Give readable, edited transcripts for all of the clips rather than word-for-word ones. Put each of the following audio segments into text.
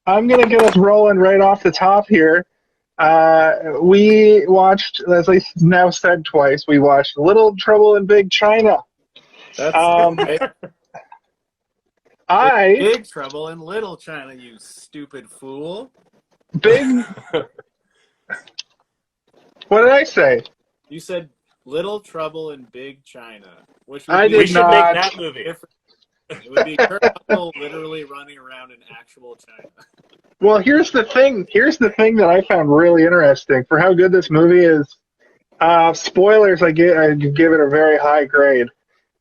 I'm gonna get us rolling right off the top here. We watched, as I now said twice, we watched Little Trouble in Big China. That's Um, right. I Big Trouble in Little China, you stupid fool. big. What did I say? You said Little Trouble in Big China, which would I be did We should make not. that movie. different. It would be Kurt Russell literally running around in actual China. Well, here's the thing. Here's the thing that I found really interesting for how good this movie is. Spoilers, I give it a very high grade.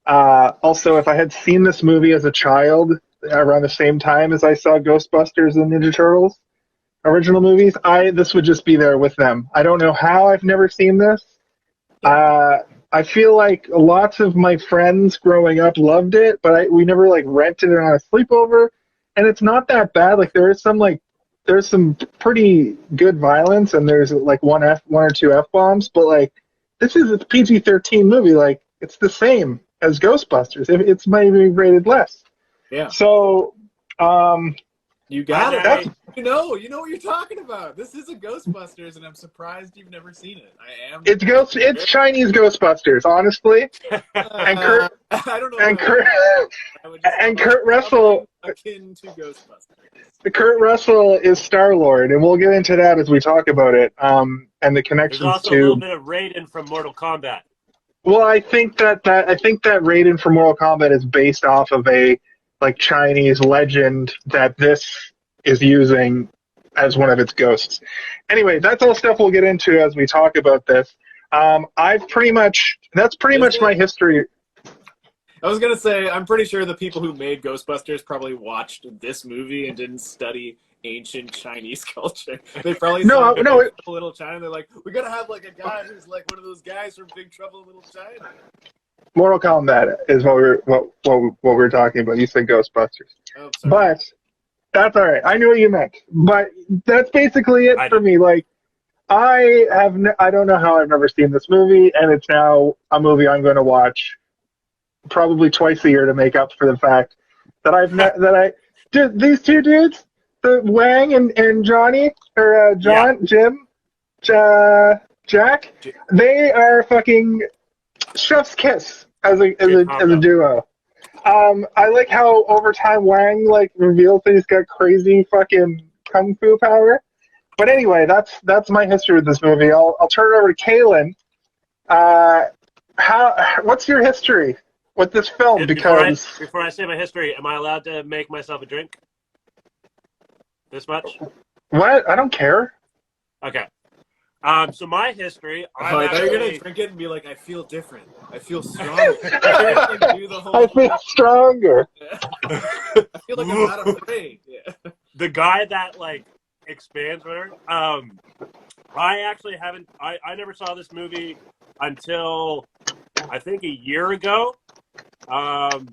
Also, if I had seen this movie as a child around the same time as I saw Ghostbusters and Ninja Turtles original movies, this would just be there with them. I don't know how I've never seen this. I feel like lots of my friends growing up loved it, but we never like rented it on a sleepover, and it's not that bad. Like there's some pretty good violence, and there's like one or two F bombs, but like this is a PG-13 movie. Like it's the same as Ghostbusters. It's maybe rated less. Yeah. So, You got it. That's- You know what you're talking about. This is a Ghostbusters, and I'm surprised you've never seen it. I am. it's Chinese Ghostbusters, honestly. And Kurt I don't know. and about Kurt that. I would just and call Kurt it Russell. akin to Ghostbusters. Kurt Russell is Star-Lord, and we'll get into that as we talk about it. And the There's connections also a little to. bit of Raiden from Mortal Kombat. Well, I think that Raiden from Mortal Kombat is based off of a like Chinese legend that this is using as one of its ghosts. Anyway, that's all stuff we'll get into as we talk about this. That's pretty much my history. I was gonna say, I'm pretty sure the people who made Ghostbusters probably watched this movie and didn't study ancient Chinese culture. They probably saw Little China. They're like, we gotta have like a guy who's like one of those guys from Big Trouble in Little China. Mortal Kombat is what we're talking about. You said Ghostbusters, Oh, sorry. but that's all right. I knew what you meant, but that's basically it for me. Like, I don't know how I've never seen this movie, and it's now a movie I'm going to watch probably twice a year to make up for the fact that these two dudes, the Wang and Johnny or Jim, Jack, they are fucking chef's kiss as a duo. I like how over time Wang like reveals that he's got crazy fucking kung fu power. But anyway, that's my history with this movie. I'll turn it over to Kaylin. What's your history with this film? Because before I say my history, am I allowed to make myself a drink? This much? What? I don't care. Okay. So my history. I thought you were gonna drink it and be like, I feel different. I feel stronger. I feel stronger. I feel like I'm not afraid. Yeah. The guy that like expands whatever. I actually haven't. I never saw this movie until I think a year ago on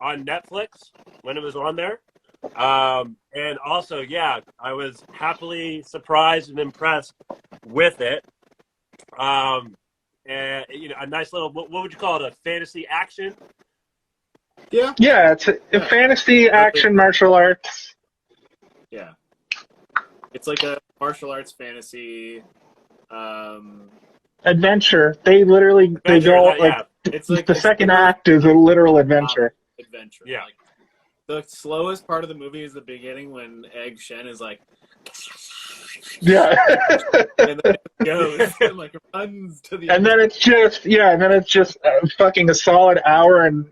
Netflix when it was on there. And also, yeah, I was happily surprised and impressed with it. And a nice little what would you call it? A fantasy action? Yeah. Yeah, it's a fantasy action martial arts. Yeah. It's like a martial arts fantasy adventure. They literally they go like it's like the second act is a literal adventure. Adventure. Yeah. Like, the slowest part of the movie is the beginning when Egg Shen is like, yeah, and then it goes and like runs to the. And then it's just fucking a solid hour and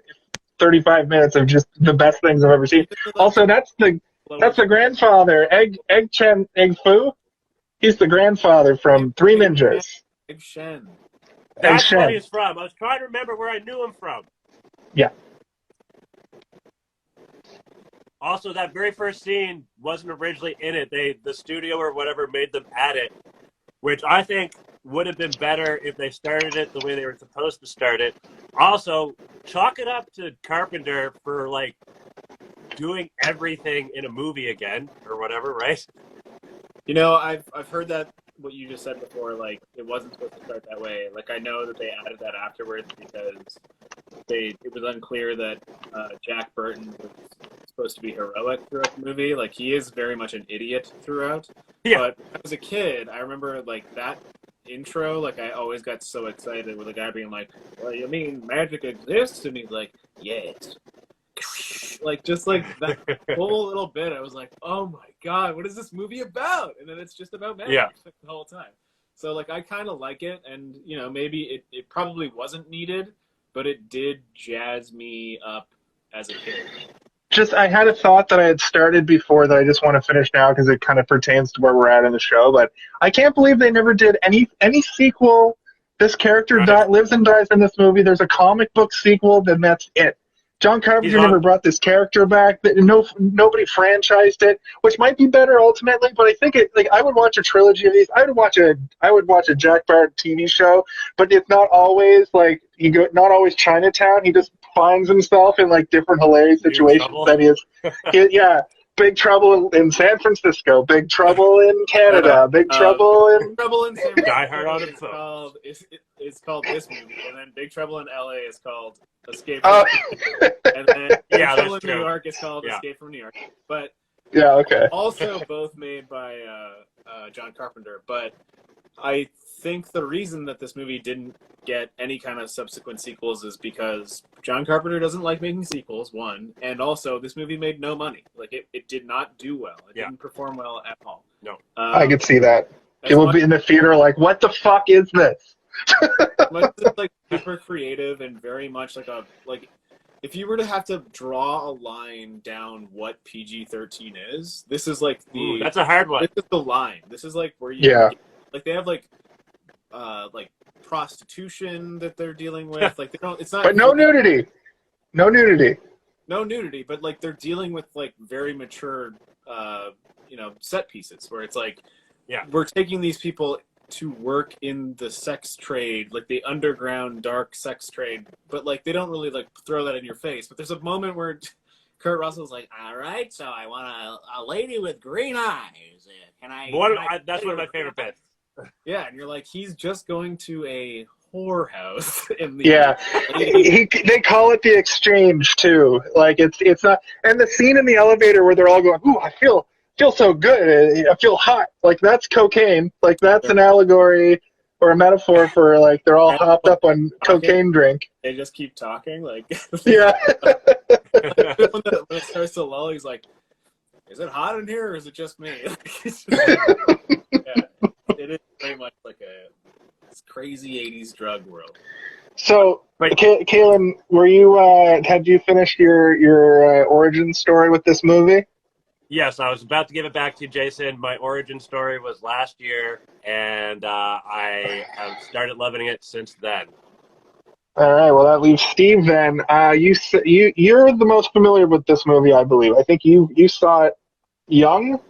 35 minutes of just the best things I've ever seen. Also, that's the grandfather, Egg Fu. He's the grandfather from Three Ninjas. Egg Shen. That's where he's from. I was trying to remember where I knew him from. Yeah. Also, that very first scene wasn't originally in it. The studio or whatever made them add it, which I think would have been better if they started it the way they were supposed to start it. Also, chalk it up to Carpenter for like doing everything in a movie again or whatever, right? You know, I've heard that what you just said before, like it wasn't supposed to start that way. Like I know that they added that afterwards because it was unclear that Jack Burton was supposed to be heroic throughout the movie. Like, he is very much an idiot throughout. Yeah. But as a kid, I remember, like, that intro, like, I always got so excited with a guy being like, well, you mean magic exists? And he's like, yes. Like, just like that whole little bit, I was like, oh my god, what is this movie about? And then it's just about magic the whole time. So, like, I kind of like it, and, you know, maybe it probably wasn't needed, but it did jazz me up as a kid. I had a thought that I had started before that I just want to finish now because it kind of pertains to where we're at in the show. But I can't believe they never did any sequel. This character lives and dies in this movie. There's a comic book sequel, then that's it. John Carpenter never brought this character back. Nobody franchised it, which might be better ultimately. But I think I would watch a trilogy of these. I would watch a Jack Burton TV show, but it's not always not always Chinatown. He just finds himself in like different hilarious situations that Big Trouble in San Francisco, Big Trouble in Canada, Big Trouble in San Francisco. Die Hard on himself. It's called this movie, and then Big Trouble in LA is called Escape from and then Big Trouble in New York is called Escape from New York. But also both made by John Carpenter. But I think the reason that this movie didn't get any kind of subsequent sequels is because John Carpenter doesn't like making sequels, one, and also this movie made no money. Like, it did not do well. It didn't perform well at all. No. I could see that. People would be in the theater like, what the fuck is this? It's like super creative and very much like if you were to have to draw a line down what PG-13 is, this is like that's a hard one. This is the line. This is like where you like they have like prostitution that they're dealing with. Like, they don't. It's not. But no nudity. No nudity. No nudity. But like, they're dealing with like very mature, set pieces where it's like, we're taking these people to work in the sex trade, like the underground dark sex trade. But like, they don't really like throw that in your face. But there's a moment where Kurt Russell's like, all right, so I want a lady with green eyes. Can I? That's one of my favorite bits. Yeah, and you're like, he's just going to a whorehouse in the they call it the exchange too. Like, it's not. And the scene in the elevator where they're all going, "Ooh, I feel so good. I feel hot." Like, that's cocaine. Like, that's an allegory or a metaphor for like they're all hopped up on cocaine drink. They just keep talking, like yeah. when it starts to lull, he's like, "Is it hot in here, or is it just me?" It is very much like a crazy 80s drug world. So, Kaylin, were you had you finished your origin story with this movie? Yes, I was about to give it back to you, Jason. My origin story was last year, and I have started loving it since then. All right, well, that leaves Steve then. You're the most familiar with this movie, I believe. I think you saw it young.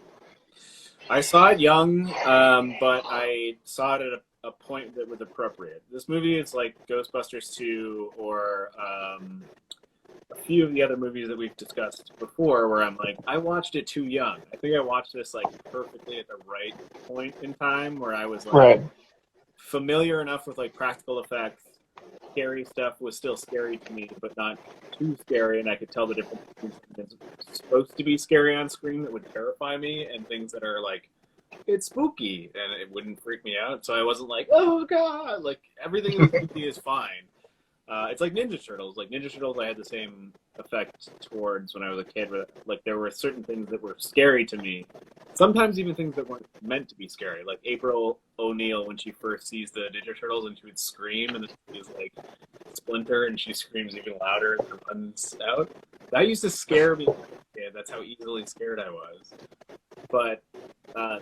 I saw it young, but I saw it at a point that was appropriate. This movie is like Ghostbusters 2 or a few of the other movies that we've discussed before where I'm like, I watched it too young. I think I watched this like perfectly at the right point in time where I was like familiar enough with like practical effects. Scary stuff was still scary to me, but not too scary, and I could tell the difference between things that's supposed to be scary on screen that would terrify me and things that are like, it's spooky and it wouldn't freak me out. So I wasn't like, oh god, like everything in this movie is fine. It's like Ninja Turtles. Like Ninja Turtles, I had the same effect towards when I was a kid. Where, like, there were certain things that were scary to me. Sometimes even things that weren't meant to be scary. Like April O'Neil when she first sees the Ninja Turtles and she would scream, and then she's like Splinter, and she screams even louder and runs out. That used to scare me. Yeah, that's how easily scared I was. But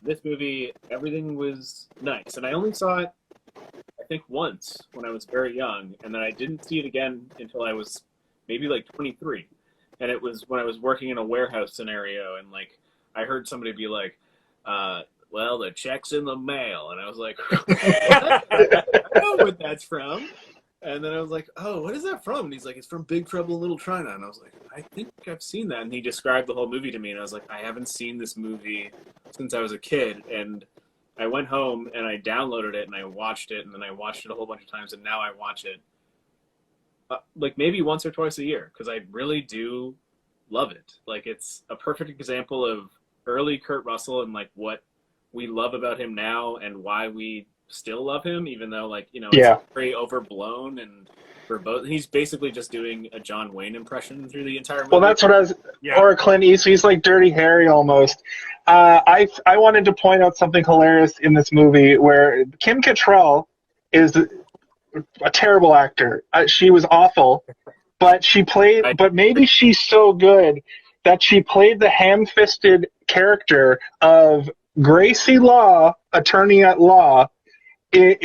this movie, everything was nice, and I only saw it, I think, once when I was very young, and then I didn't see it again until I was maybe like 23, and it was when I was working in a warehouse scenario, and like I heard somebody be like, well, the check's in the mail, and I was like, I know what that's from. And then I was like, oh, what is that from? And he's like, it's from Big Trouble in Little China. And I was like, I think I've seen that. And he described the whole movie to me, and I was like, I haven't seen this movie since I was a kid. And I went home and I downloaded it and I watched it, and then I watched it a whole bunch of times, and now I watch it like maybe once or twice a year because I really do love it. Like, it's a perfect example of early Kurt Russell and like what we love about him now and why we still love him, even though, like, you know, it's very overblown and verbose. He's basically just doing a John Wayne impression through the entire movie. Well, that's what I was, or Clint Eastwood. He's like Dirty Harry almost. I wanted to point out something hilarious in this movie where Kim Cattrall is a terrible actor. She was awful, but she played. But maybe she's so good that she played the ham-fisted character of Gracie Law, attorney at law, in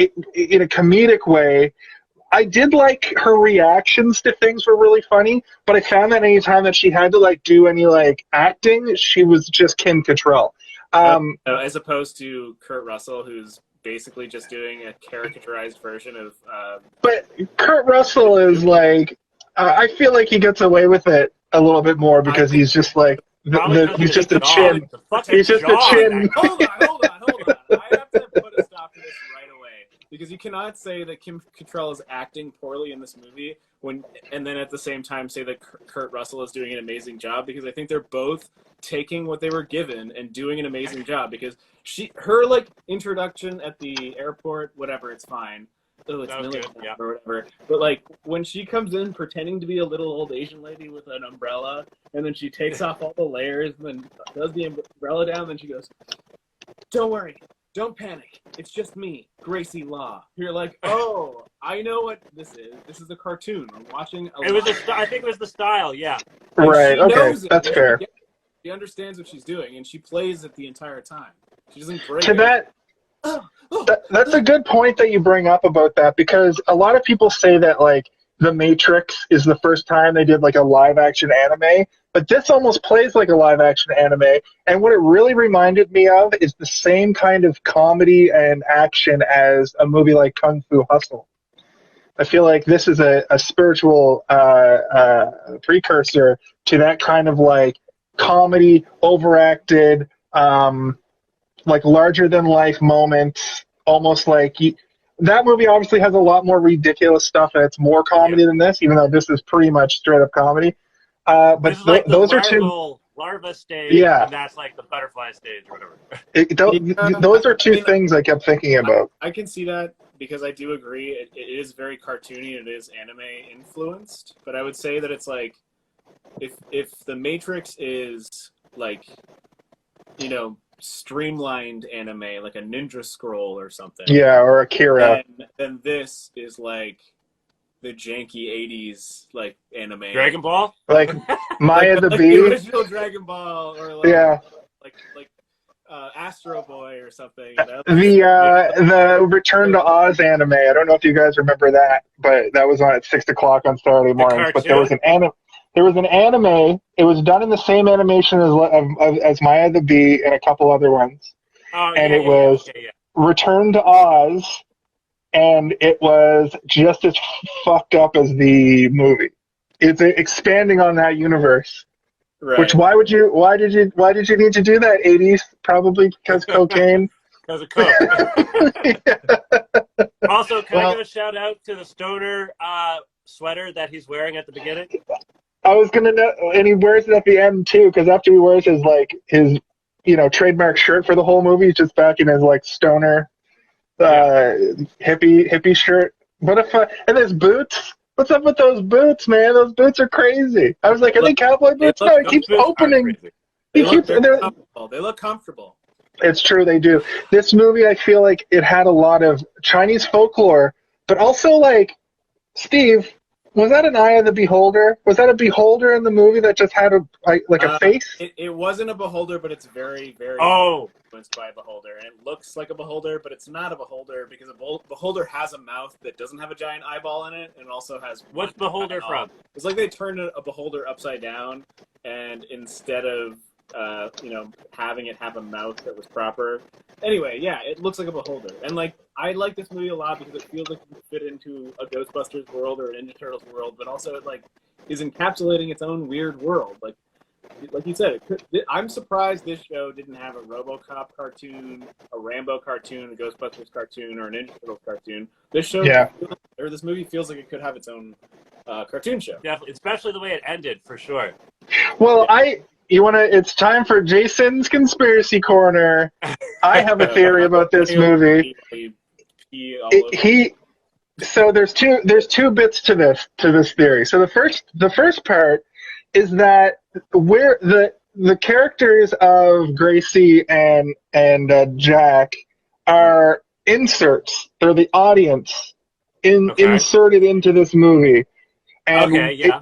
a comedic way. I did like her reactions to things were really funny, but I found that any time that she had to like do any like acting, she was just Kim Cattrall. As opposed to Kurt Russell, who's basically just doing a caricaturized version of. But Kurt Russell is like, I feel like he gets away with it a little bit more because he's just like he's just a chin. He's just a chin. Hold on. I have to put a stop to this right away. Because you cannot say that Kim Cattrall is acting poorly in this movie and then at the same time say that Kurt Russell is doing an amazing job, because I think they're both taking what they were given and doing an amazing job, because her like introduction at the airport, whatever, it's fine. Oh, it's good, or whatever. But like when she comes in pretending to be a little old Asian lady with an umbrella, and then she takes off all the layers and then does the umbrella down, and then she goes, "Don't worry. Don't panic. It's just me, Gracie Law." You're like, oh, I know what this is. This is a cartoon. I'm watching. I think it was the style. Yeah. And right. Okay. That's fair. She understands what she's doing, and she plays it the entire time. She doesn't break to it. That's a good point that you bring up about that, because a lot of people say that like The Matrix is the first time they did like a live action anime, but this almost plays like a live action anime. And what it really reminded me of is the same kind of comedy and action as a movie like Kung Fu Hustle. I feel like this is a spiritual precursor to that kind of like comedy, overacted, like larger than life moments, almost like that movie obviously has a lot more ridiculous stuff and it's more comedy than this, even though this is pretty much straight up comedy. But like those are two larva stage, and that's like the butterfly stage or whatever. Those are two things I kept thinking about. I can see that, because I do agree it is very cartoony and it is anime influenced, but I would say that it's like if The Matrix is like, you know, streamlined anime, like a Ninja Scroll or something, or Akira, then this is like the janky 80s like anime, Dragon Ball, like Maya the like Bee, the original Dragon Ball, or like like Astro Boy or something. The Return to Oz anime. I don't know if you guys remember that, but that was on at 6 o'clock on Saturday mornings. But there was an anime. It was done in the same animation as Maya the Bee and a couple other ones. It was Return to Oz, and it was just as fucked up as the movie. It's expanding on that universe. Right. Which why did you need to do that? 80s, probably because cocaine. Because of coke. Also, can I give a shout out to the stoner sweater that he's wearing at the beginning? I was gonna know, and he wears it at the end too, because after he wears his trademark shirt for the whole movie, he's just back in his like stoner hippie shirt. And his boots. What's up with those boots, man? Those boots are crazy. I was like, are they cowboy boots? No, he keeps opening. They look comfortable. It's true, they do. This movie, I feel like it had a lot of Chinese folklore, but also like, Steve, was that an Eye of the Beholder? Was that a beholder in the movie that just had a face? It wasn't a beholder, but it's very, very influenced by a beholder. And it looks like a beholder, but it's not a beholder, because a beholder has a mouth that doesn't have a giant eyeball in it, and also has... What's beholder from? It's like they turned a beholder upside down, and instead of having it have a mouth that was proper. Anyway, yeah, it looks like a beholder. And like, I like this movie a lot because it feels like it can fit into a Ghostbusters world or a Ninja Turtles world, but also it like is encapsulating its own weird world. Like you said, I'm surprised this show didn't have a RoboCop cartoon, a Rambo cartoon, a Ghostbusters cartoon, or a Ninja Turtles cartoon. This movie feels like it could have its own cartoon show. Definitely, especially the way it ended, for sure. Well, it's time for Jason's Conspiracy Corner. I have a theory about this movie. So there's two bits to this theory. So the first part is that where the characters of Gracie and Jack are inserts. They're the audience inserted into this movie. And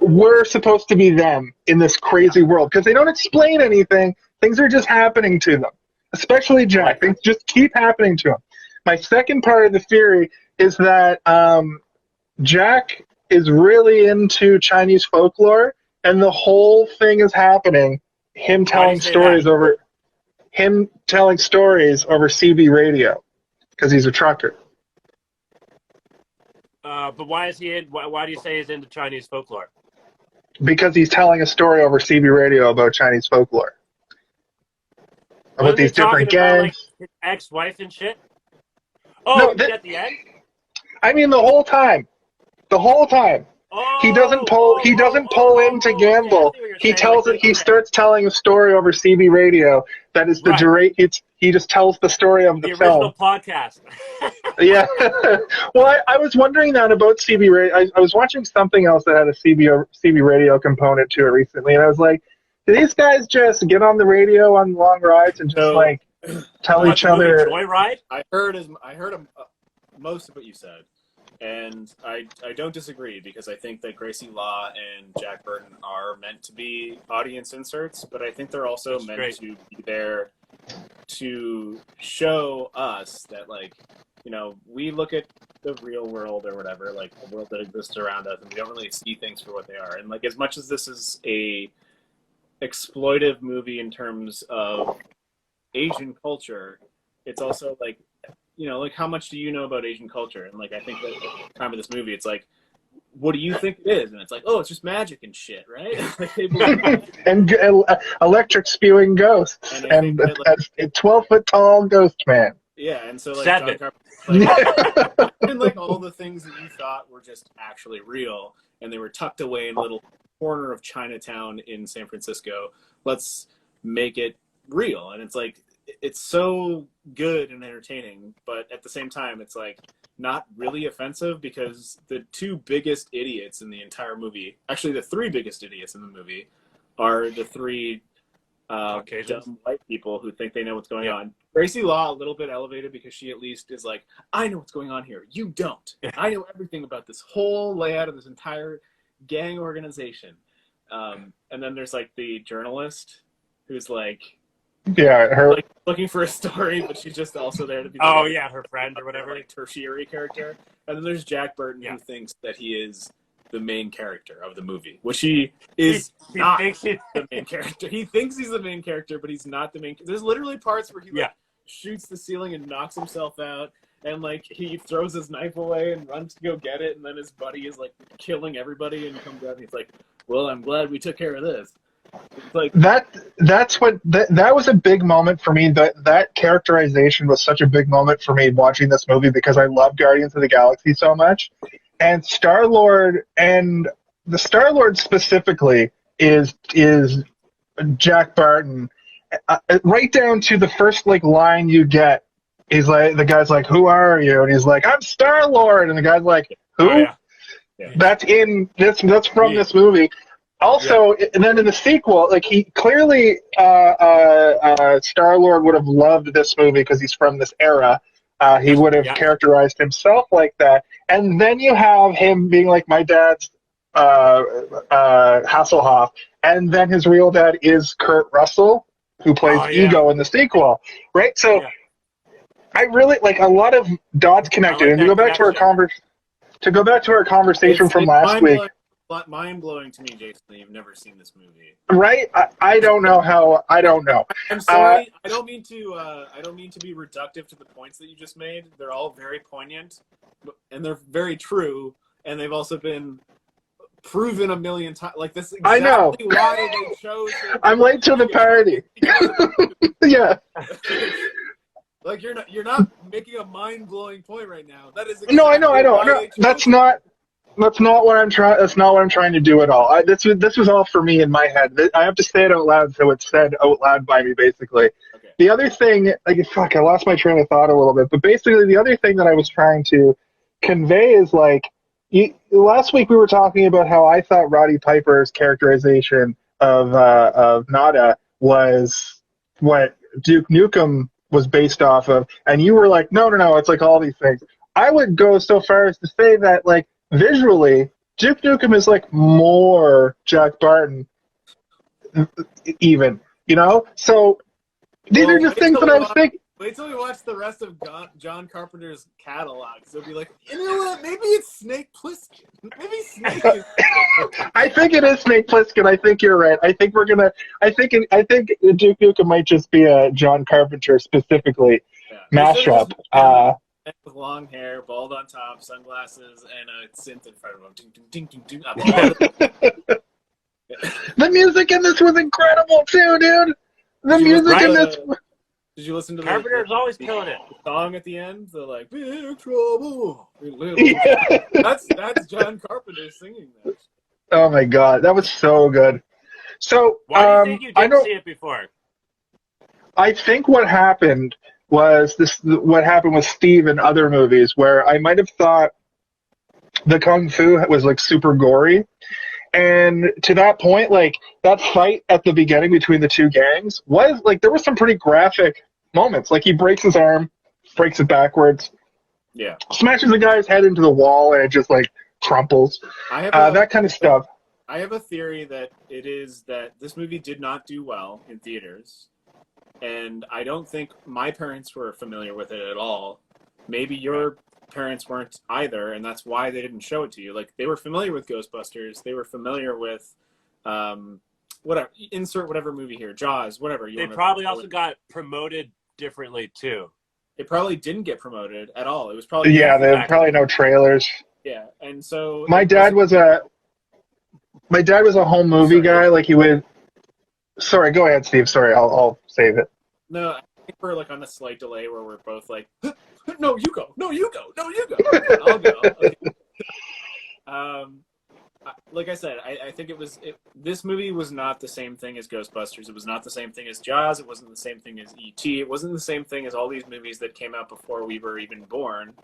we're supposed to be them in this crazy world because they don't explain anything. Things are just happening to them, especially Jack. Things just keep happening to him. My second part of the theory is that Jack is really into Chinese folklore, and the whole thing is happening. Him telling stories over CB radio because he's a trucker. But why is he? Why do you say he's into Chinese folklore? Because he's telling a story over CB radio about Chinese folklore. About these different gangs. Like his ex-wife and shit? Oh, no, at the end? I mean, the whole time. The whole time. He doesn't pull in to gamble. He starts telling a story over CB radio that is he just tells the story of the film. The original podcast. Yeah. Well, I was wondering that about CB radio. I was watching something else that had a CB radio component to it recently, and I was like, do these guys just get on the radio on long rides and just tell each other? Joyride? I heard most of what you said. And I don't disagree because I think that Gracie Law and Jack Burton are meant to be audience inserts, but I think they're also meant to be there to show us that, we look at the real world or whatever, like the world that exists around us, and we don't really see things for what they are. And as much as this is a exploitive movie in terms of Asian culture, it's also how much do you know about Asian culture? And I think that at the time of this movie, it's what do you think it is? And it's it's just magic and shit, right? And electric spewing ghosts and a 12-foot tall ghost man. Yeah, and so John Carpenter, and all the things that you thought were just actually real, and they were tucked away in a little corner of Chinatown in San Francisco. Let's make it real, and it's so good and entertaining, but at the same time, it's not really offensive because the two biggest idiots in the entire movie, actually the three biggest idiots in the movie, are the three dumb white people who think they know what's going on. Gracie Law, a little bit elevated because she at least is I know what's going on here. You don't. I know everything about this whole layout of this entire gang organization. And then there's the journalist who's her looking for a story, but she's just also there to be her friend or whatever, tertiary character. And then there's Jack Burton who thinks that he is the main character of the movie, which he is not the main character. He thinks he's the main character, but he's not the main. There's literally parts where he shoots the ceiling and knocks himself out, and he throws his knife away and runs to go get it, and then his buddy is killing everybody and comes out and he's well, I'm glad we took care of this. That was a big moment for me. That characterization was such a big moment for me watching this movie because I love Guardians of the Galaxy so much, and Star-Lord specifically is Jack Burton, right down to the first line you get. He's the guy's who are you? And he's I'm Star-Lord, and the guy's who? Oh, yeah. That's from this movie. Also, and then in the sequel, he clearly Star-Lord would have loved this movie because he's from this era. He would have characterized himself like that. And then you have him being my dad's Hasselhoff, and then his real dad is Kurt Russell, who plays Ego in the sequel, right? So I really a lot of dots connected. And to go back to our conversation from last week. Mind-blowing to me, Jason, that you've never seen this movie. Right? I don't know how. I don't know. I'm sorry. I don't mean to be reductive to the points that you just made. They're all very poignant, and they're very true, and they've also been proven a million times. This is exactly I know. why they chose. I'm late to the party. Yeah. You're not making a mind-blowing point right now. That is exactly no, I know. No, that's not. That's not what I'm trying. That's not what I'm trying to do at all. This was all for me in my head. I have to say it out loud, so it's said out loud by me. Basically, Okay. the other thing, like, fuck, I lost my train of thought a little bit. But basically, the other thing that I was trying to convey is like, last week we were talking about how I thought Roddy Piper's characterization of Nada was what Duke Nukem was based off of, and you were like, no, it's like all these things. I would go so far as to say that, like, visually, Duke Nukem is like more Jack Burton, even, So these are just things that I was thinking. Wait till we watch the rest of John Carpenter's catalog. So it'll be like, you know what? Maybe it's Snake Plissken. Maybe Snake is. I think it is Snake Plissken. I think you're right. I think Duke Nukem might just be a John Carpenter specifically mashup. With long hair, bald on top, sunglasses, and a synth in front of him. Ding, ding, ding, ding. The music in this was incredible too, dude. The music in this. Did you listen to Carpenter's always killing it. The song at the end? The like, big trouble. Yeah. That's John Carpenter singing that. Oh my god, that was so good. So why do you think you didn't see it before? I think what happened was what happened with Steve in other movies, where I might have thought the kung fu was like super gory, and to that point, like that fight at the beginning between the two gangs was like, there were some pretty graphic moments. Like he breaks his arm, breaks it backwards, smashes the guy's head into the wall, and it just like crumples. That kind of stuff. I have a theory that it is that this movie did not do well in theaters. And I don't think my parents were familiar with it at all. Maybe your parents weren't either, and that's why they didn't show it to you. Like, they were familiar with Ghostbusters. They were familiar with, whatever, insert whatever movie here, Jaws, whatever. They probably also got promoted differently, too. It probably didn't get promoted at all. It was probably... Yeah, there were probably no trailers. Yeah, and so... My dad was a home movie guy. Like, he would... Sorry, go ahead, Steve. Sorry, I'll save it. No, I think we're like on a slight delay where we're both like, no, you go. No, you go. No, you go. I'll go. Okay. Like I said, I think this movie was not the same thing as Ghostbusters. It was not the same thing as Jaws. It wasn't the same thing as E.T. It wasn't the same thing as all these movies that came out before we were even born.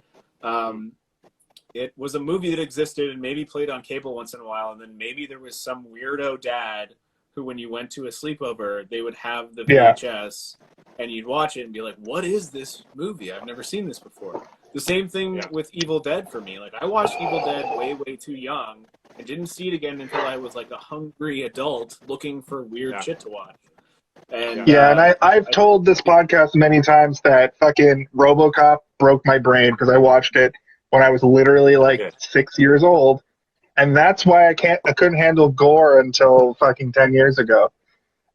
It was a movie that existed and maybe played on cable once in a while, and then maybe there was some weirdo dad who, when you went to a sleepover, they would have the VHS, and you'd watch it and be like, what is this movie? I've never seen this before. The same thing with Evil Dead for me. Like, I watched Evil Dead way, way too young and didn't see it again until I was like a hungry adult looking for weird shit to watch. And, and I've told this podcast many times that fucking RoboCop broke my brain because I watched it when I was literally like 6 years old. And that's why I couldn't handle gore until fucking 10 years ago.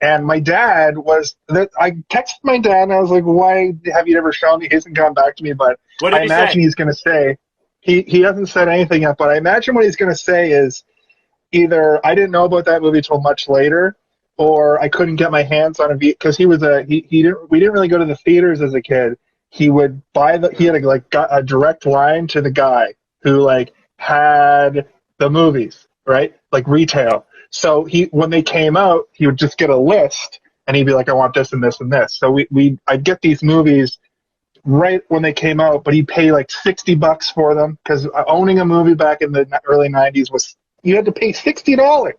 And my dad I texted my dad and I was like, why have you never shown me? He hasn't gone back to me, but I imagine he's going to say, he hasn't said anything yet, but I imagine what he's going to say is either I didn't know about that movie till much later, or I couldn't get my hands on it because we didn't really go to the theaters as a kid. He would he had a direct line to the guy who like had the movies, right? Like retail. So when they came out, he would just get a list and he'd be like, I want this and this and this. So I'd get these movies right when they came out, but he'd pay like $60 for them because owning a movie back in the early 90s you had to pay $60,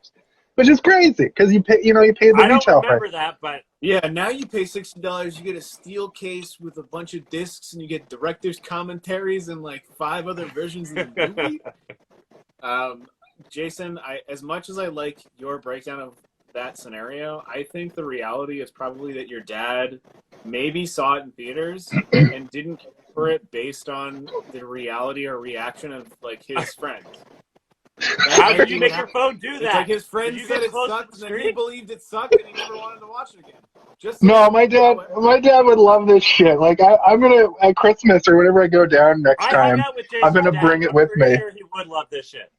which is crazy because you paid the retail price. I don't remember that, but yeah, now you pay $60, you get a steel case with a bunch of discs and you get director's commentaries and like 5 other versions of the movie. Jason, as much as I like your breakdown of that scenario, I think the reality is probably that your dad maybe saw it in theaters and didn't care for it based on the reality or reaction of like his friends. How did you make your phone do that? It's like his friend said it sucked, and then he believed it sucked, and he never wanted to watch it again. My dad would love this shit. Like I'm gonna at Christmas or whenever I go down next time, I'm gonna bring it with me. Sure he would love this shit.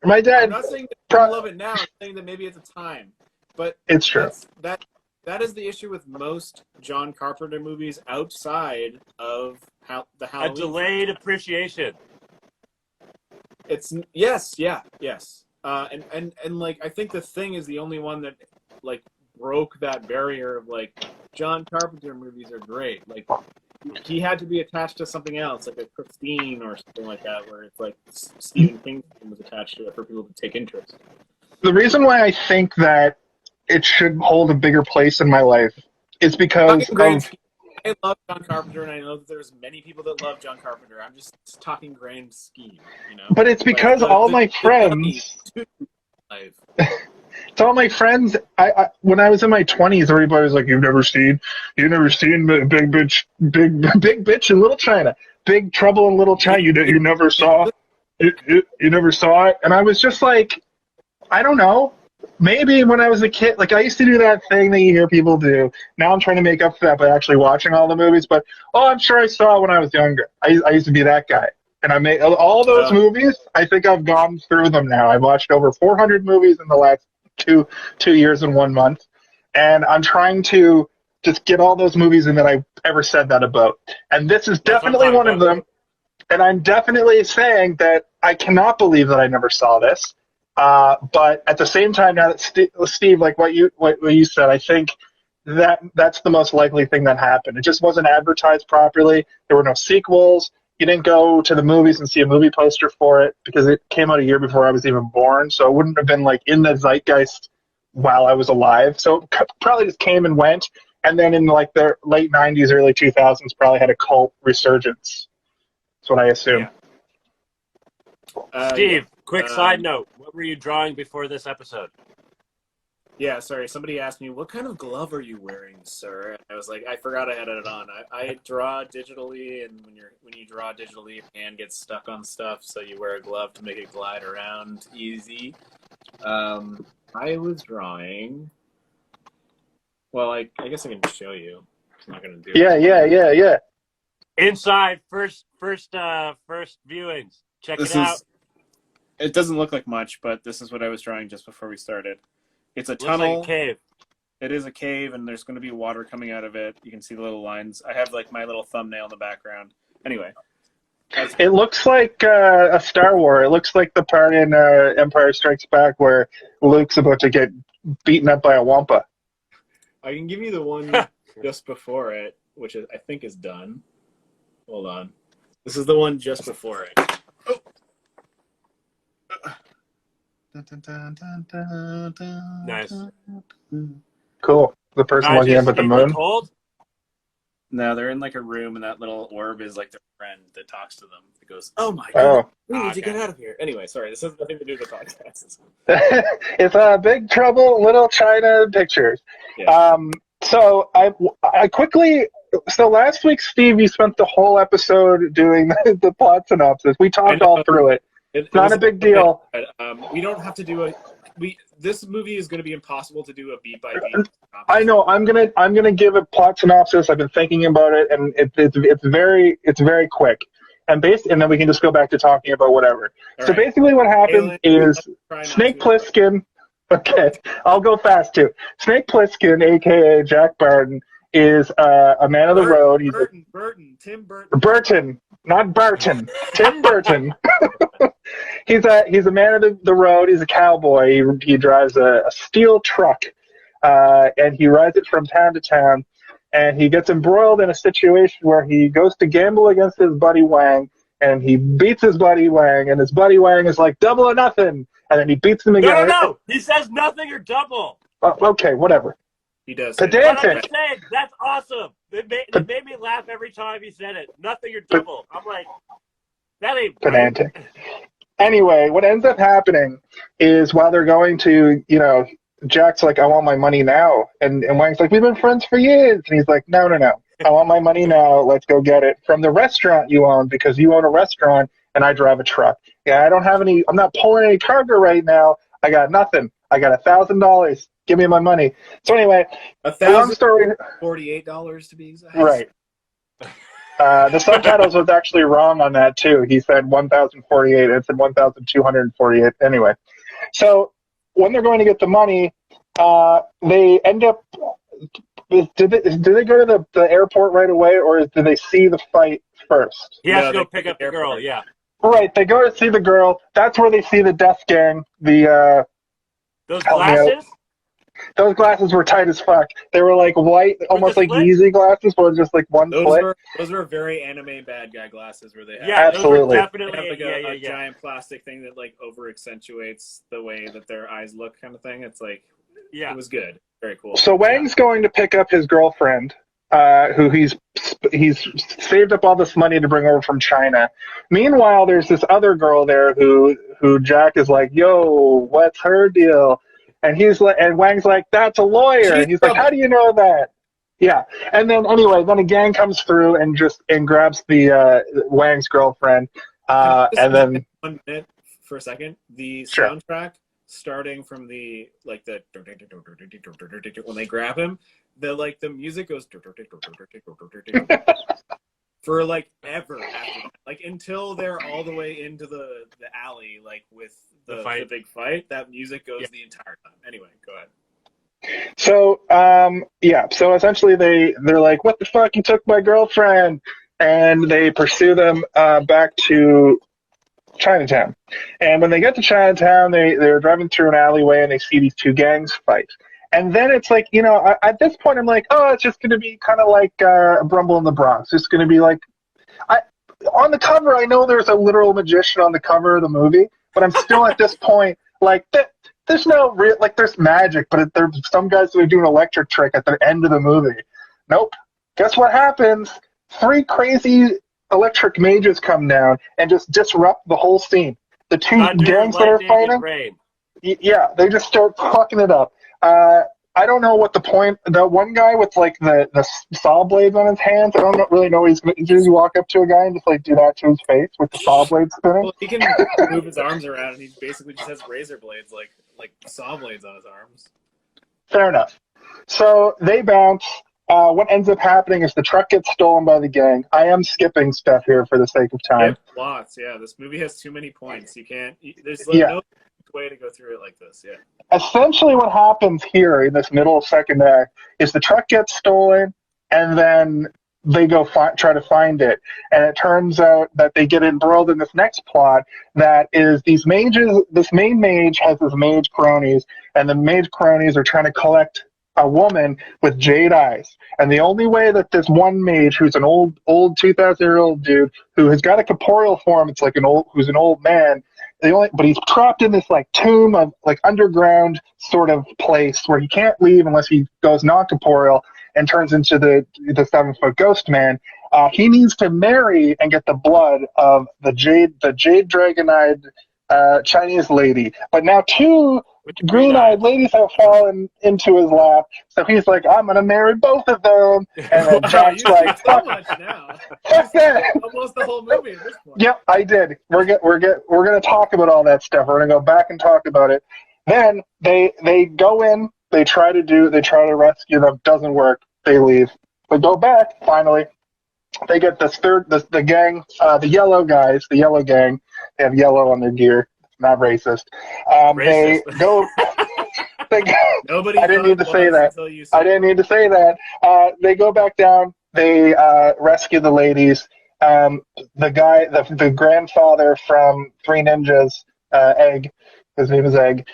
My dad. I'm not saying that I love it now. I'm saying that maybe at the time, but it's true. That is the issue with most John Carpenter movies outside of the Halloween. A delayed appreciation. It's yes. And like I think The Thing is the only one that like broke that barrier of like John Carpenter movies are great. Like he had to be attached to something else, like a Christine or something like that, where it's like Stephen King was attached to it for people to take interest. The reason why I think that it should hold a bigger place in my life is because I love John Carpenter, and I know that there's many people that love John Carpenter. I'm just talking grand scheme, you know. But it's because all my friends. It's all my friends. I when I was in my 20s, everybody was like, "You've never seen Big Bitch in Little China, Big Trouble in Little China. You never saw it. You never saw it." And I was just like, I don't know. Maybe when I was a kid, like I used to do that thing that you hear people do. Now I'm trying to make up for that by actually watching all the movies. But I'm sure I saw it when I was younger. I used to be that guy, and I made all those movies. I think I've gone through them now. I've watched over 400 movies in the last two years and 1 month, and I'm trying to just get all those movies in that I ever said that about. And this is definitely one of them. And I'm definitely saying that I cannot believe that I never saw this. But at the same time, now that Steve, like what you said, I think that's the most likely thing that happened. It just wasn't advertised properly. There were no sequels. You didn't go to the movies and see a movie poster for it because it came out a year before I was even born. So it wouldn't have been like in the zeitgeist while I was alive. So it probably just came and went. And then in like the late 90s, early 2000s, probably had a cult resurgence. That's what I assume. Yeah. Steve, quick side note. What were you drawing before this episode? Yeah, sorry. Somebody asked me, what kind of glove are you wearing, sir? And I was like, I forgot I had it on. I draw digitally, and when you draw digitally, your hand gets stuck on stuff, so you wear a glove to make it glide around easy. I was drawing... Well, I guess I can show you. I'm not going to do it. Yeah. Inside, first viewings. Check it out. It doesn't look like much, but this is what I was drawing just before we started. It's a tunnel. Looks like a cave. It is a cave, and there's going to be water coming out of it. You can see the little lines. I have like my little thumbnail in the background. Anyway. It looks like a Star Wars. It looks like the part in Empire Strikes Back where Luke's about to get beaten up by a wampa. I can give you the one just before it, which I think is done. Hold on. This is the one just before it. Oh. Nice. Cool. The person looking up at the moon. Cold? No, they're in like a room, and that little orb is like their friend that talks to them. It goes, "Oh my god, we need to get out of here." Anyway, sorry, this has nothing to do with the podcast. It's Big Trouble, Little China Pictures. Yeah. So I quickly. So last week, Steve, you spent the whole episode doing the plot synopsis. We talked all through it. It's not a big deal. We don't have to do this movie is going to be impossible to do a beat by beat. I know. I'm gonna give a plot synopsis. I've been thinking about it, and it's very quick. And then we can just go back to talking about whatever. All right. Basically, what happens is Snake Plissken. Okay, I'll go fast too. Snake Plissken, aka Jack Burton, is a man of the road. He's Tim Burton. Burton, not Barton. Tim Burton. He's a man of the road. He's a cowboy. He drives a steel truck, and he rides it from town to town. And he gets embroiled in a situation where he goes to gamble against his buddy Wang, and he beats his buddy Wang, and his buddy Wang is like, double or nothing. And then he beats him again. No. He says nothing or double. Okay, whatever. He does. Pedantic. That's awesome. It made me laugh every time he said it. Nothing or double. I'm like, that ain't pedantic. Right. Anyway, what ends up happening is while they're going to, Jack's like, I want my money now. And Wang's like, we've been friends for years. And he's like, no. I want my money now. Let's go get it from the restaurant you own because you own a restaurant and I drive a truck. Yeah, I'm not pulling any cargo right now. I got nothing. I got $1,000. Give me my money. So anyway, $1,048 to be exact. Right. The subtitles was actually wrong on that too. He said 1,048. It said 1,248. Anyway, so when they're going to get the money, they end up. Do they go to the airport right away, or do they see the fight first? He has to go pick up the girl. Yeah. Right, they go to see the girl. That's where they see the death gang. The those glasses. Those glasses were tight as fuck. They were like white, almost like Yeezy glasses, but just like one split. Those were very anime bad guy glasses where they had absolutely definitely a giant plastic thing that like over accentuates the way that their eyes look, kind of thing. It's like it was good, very cool. So Wang's going to pick up his girlfriend, who he's saved up all this money to bring over from China. Meanwhile, there's this other girl there who Jack is like, "Yo, what's her deal?" And he's like, and Wang's like, "That's a lawyer." And he's like, "How do you know that?" Yeah. And then anyway, then a gang comes through and grabs the Wang's girlfriend. And then 1 minute for a second. The soundtrack starting from the when they grab him, the music goes for like ever after that. Like until they're all the way into the alley, like with the big fight, that music goes the entire time. Anyway, go ahead. So so essentially they're like, "What the fuck, you took my girlfriend," and they pursue them back to Chinatown. And when they get to Chinatown, they're driving through an alleyway and they see these two gangs fight. And then it's like, at this point I'm like, oh, it's just going to be kind of like Rumble in the Bronx. It's going to be like, on the cover, I know there's a literal magician on the cover of the movie, but I'm still at this point, like, there's no real, like, there's magic, but there's some guys who do an electric trick at the end of the movie. Nope. Guess what happens? 3 crazy electric mages come down and just disrupt the whole scene. The two gangs that are fighting, they just start fucking it up. I don't know what the point. The one guy with like the saw blades on his hands, I don't really know. He's going to walk up to a guy and just like do that to his face with the saw blades spinning. Well, he can move his arms around, and he basically just has razor blades, like saw blades on his arms. Fair enough. So they bounce. What ends up happening is the truck gets stolen by the gang. I am skipping stuff here for the sake of time. Lots, yeah. This movie has too many points. You can't. There's no way to go through it like this. Yeah. Essentially, what happens here in this middle of second act is the truck gets stolen, and then they go try to find it. And it turns out that they get embroiled in this next plot that is these mages. This main mage has his mage cronies, and the mage cronies are trying to collect a woman with jade eyes. And the only way that this one mage, who's an old 2,000-year-old dude who has got a corporeal form, it's like who's an old man, but he's trapped in this like tomb of like underground sort of place where he can't leave unless he goes non-corporeal and turns into the 7-foot ghost man. He needs to marry and get the blood of the jade dragon-eyed Chinese lady. But now 2 green-eyed ladies have fallen into his lap, so he's like, "I'm gonna marry both of them." And then Jack's like, "So much now." Fuck that. Almost the whole movie at this point. Yep, I did. We're gonna talk about all that stuff. We're gonna go back and talk about it. Then they go in. They try to rescue them. Doesn't work. They leave. They go back. Finally, they get the gang, the yellow guys, the yellow gang. They have yellow on their gear. Not racist. They go. Nobody. I didn't need to say that. I didn't need to say that. They go back down. They rescue the ladies. The guy, the grandfather from Three Ninjas, Egg. His name is Egg.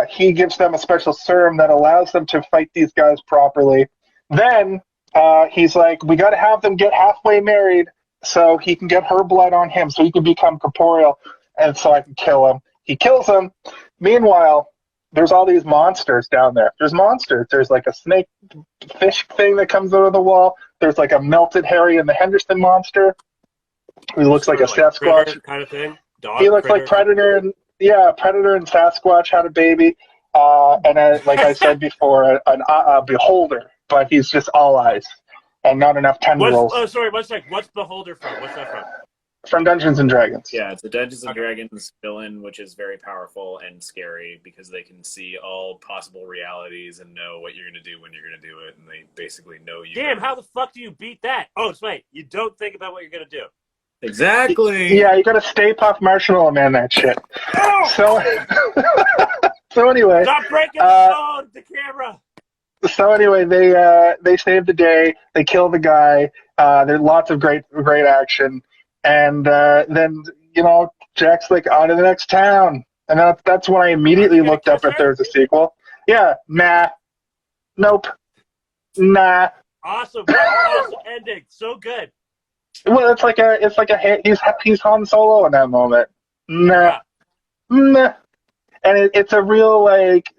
He gives them a special serum that allows them to fight these guys properly. Then he's like, "We got to have them get halfway married so he can get her blood on him, so he can become corporeal, and so I can kill him." He kills him. Meanwhile, there's all these monsters down there. There's monsters. There's like a snake fish thing that comes out of the wall. There's like a melted Harry and the Henderson monster who looks like a Sasquatch kind of thing. He looks like Predator and Predator and Sasquatch had a baby. And like I said before, a beholder, but he's just all eyes and not enough tendrils. What's Beholder from? What's that from? From Dungeons and Dragons. Yeah, it's a Dungeons and Dragons villain, which is very powerful and scary because they can see all possible realities and know what you're going to do when you're going to do it, and they basically know you. Damn, how the fuck do you beat that? Oh, wait, you don't think about what you're going to do. Exactly. Yeah, you got to Stay Puft Marshmallow Man that shit. So anyway. Stop breaking the camera. So anyway, they save the day. They kill the guy. There's lots of great action. And then, Jack's like, on to the next town. And that's when I immediately looked up if there's a sequel. Yeah, nah. Nope. Nah. Awesome. What an awesome ending. So good. Well, it's like he's Han Solo in that moment. Nah. Nah. And it's a real, like,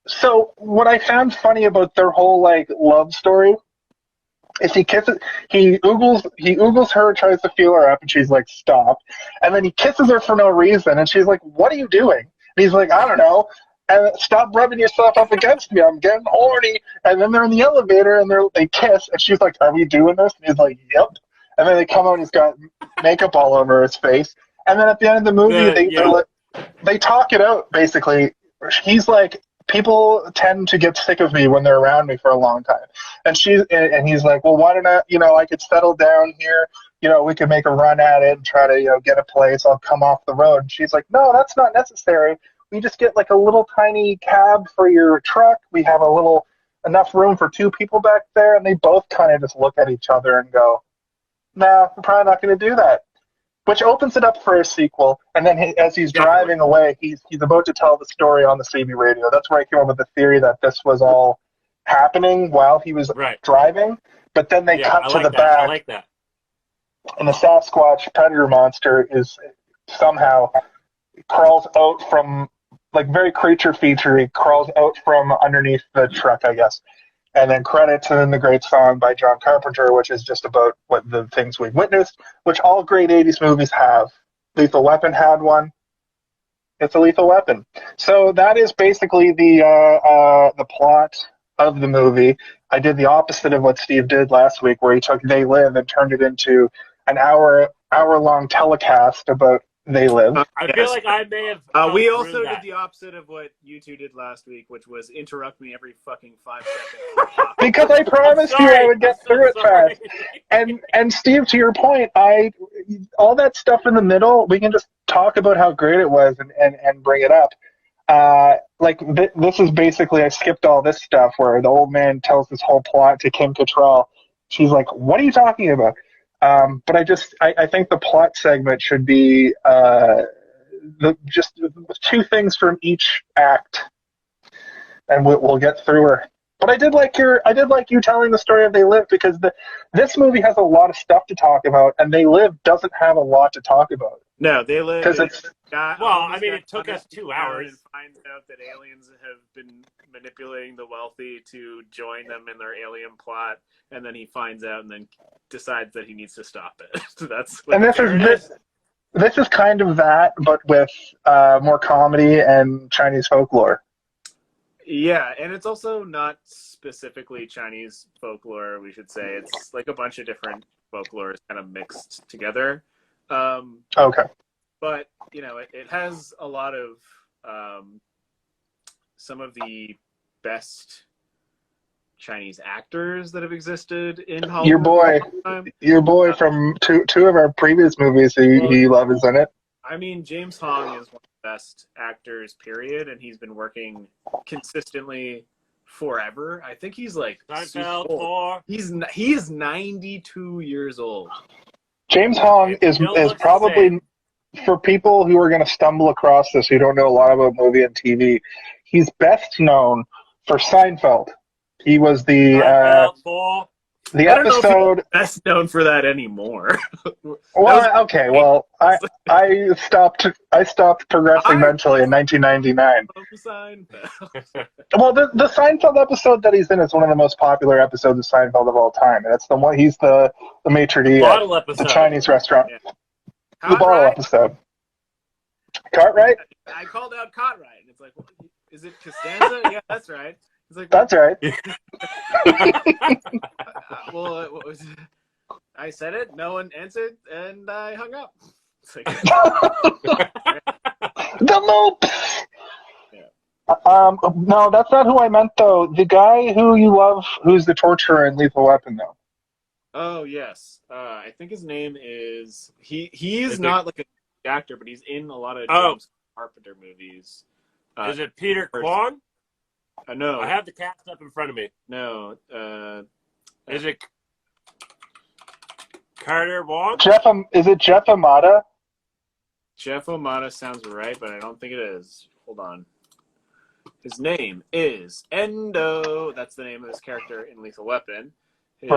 so what I found funny about their whole, like, love story is he oogles her, tries to feel her up, and she's like, stop. And then he kisses her for no reason, and she's like, what are you doing? And he's like, I don't know. And stop rubbing yourself up against me. I'm getting horny. And then they're in the elevator, and they kiss, and she's like, are we doing this? And he's like, yep. And then they come out, and he's got makeup all over his face. And then at the end of the movie, they talk it out, basically. He's like, people tend to get sick of me when they're around me for a long time. And he's like, well, why don't I could settle down here. We could make a run at it and try to, get a place. I'll come off the road. And she's like, no, that's not necessary. We just get like a little tiny cab for your truck. We have enough room for 2 people back there. And they both kind of just look at each other and go, nah, I'm probably not going to do that. Which opens it up for a sequel, and then as he's driving away, he's about to tell the story on the CB radio. That's where I came up with the theory that this was all happening while he was driving, but then they cut to the back. I like that. And the Sasquatch predator monster is somehow crawls out from, like, very creature feature-y, crawls out from underneath the truck, I guess. And then credits, and then the great song by John Carpenter, which is just about what the things we've witnessed, which all great 80s movies have. Lethal Weapon had one. It's a Lethal Weapon. So that is basically the plot of the movie. I did the opposite of what Steve did last week, where he took They Live and turned it into an hour-long telecast about They Live. I feel like I may have. We also did the opposite of what you two did last week, which was interrupt me every fucking 5 seconds. Because I promised you I would get through it fast. And Steve, to your point, all that stuff in the middle, we can just talk about how great it was and bring it up. This is basically, I skipped all this stuff where the old man tells this whole plot to Kim Cattrall. She's like, what are you talking about? But I think the plot segment should be just 2 things from each act, and we'll get through her. But I did like you telling the story of They Live, because this movie has a lot of stuff to talk about, and They Live doesn't have a lot to talk about. No, They Live. Because it's it took us 2 hours. And finds out that aliens have been manipulating the wealthy to join them in their alien plot, and then he finds out and then decides that he needs to stop it. So that's what this is kind of that, but with more comedy and Chinese folklore. Yeah, and it's also not specifically Chinese folklore, we should say. It's like a bunch of different folklores kind of mixed together. Okay. But, it has a lot of some of the best Chinese actors that have existed in Hollywood. Your boy from two of our previous movies he loves is in it. I mean, James Hong is one of the best actors, period, and he's been working consistently forever. I think he's like he's 92 years old. James Hong is probably, for people who are going to stumble across this who don't know a lot about movie and TV, he's best known for Seinfeld. He was the episode best known for that anymore. I stopped progressing mentally in 1999. Well, the Seinfeld episode that he's in is one of the most popular episodes of Seinfeld of all time. And it's the one he's the maitre d' at the Chinese restaurant. Yeah. The bottle episode. Cartwright? I called out Cartwright, and it's like, is it Costanza? Yeah, that's right. It's like, that's right. Well, what was it? I said it, no one answered, and I hung up. It's like, the moops! Yeah. No, that's not who I meant, though. The guy who you love, who's the torturer in Lethal Weapon, though. Oh, yes. I think his name is... He is not like an actor, but he's in a lot of James Carpenter movies. Is it Peter Kwong? No. I have the cast up in front of me. No. Is it Carter Wong? Is it Jeff Amata? Jeff O'Mara sounds right, but I don't think it is. Hold on. His name is Endo. That's the name of his character in Lethal Weapon. His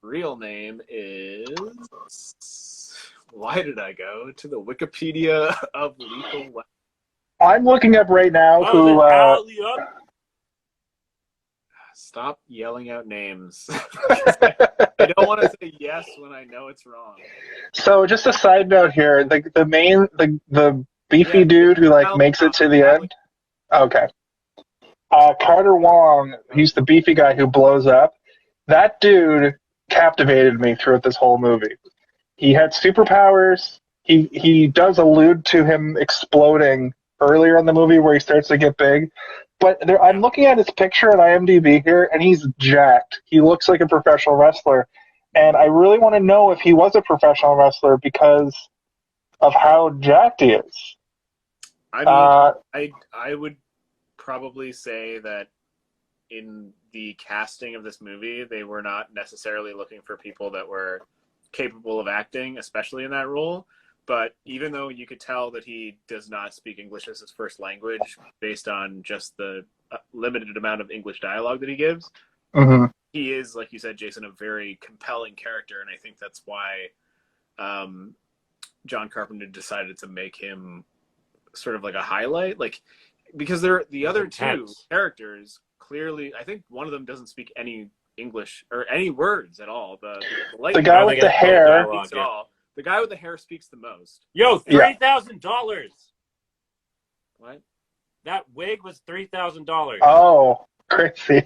real name is... Why did I go to the Wikipedia of Lethal Weapon? I'm looking up right now who... Stop yelling out names. I don't want to say yes when I know it's wrong. So just a side note here, the beefy dude who makes it to the end. Okay. Carter Wong, he's the beefy guy who blows up. That dude captivated me throughout this whole movie. He had superpowers. He does allude to him exploding earlier in the movie where he starts to get big. But I'm looking at his picture on IMDb here, and he's jacked. He looks like a professional wrestler. And I really want to know if he was a professional wrestler because of how jacked he is. I mean, I would probably say that in the casting of this movie, they were not necessarily looking for people that were capable of acting, especially in that role. But even though you could tell that he does not speak English as his first language based on just the limited amount of English dialogue that he gives, he is, like you said, Jason, a very compelling character. And I think that's why John Carpenter decided to make him sort of like a highlight. Because the other two characters, clearly, I think one of them doesn't speak any English or any words at all. The guy with the hair. The guy with the hair speaks the most. Yo, $3,000. What? That wig was $3,000. Oh, crazy!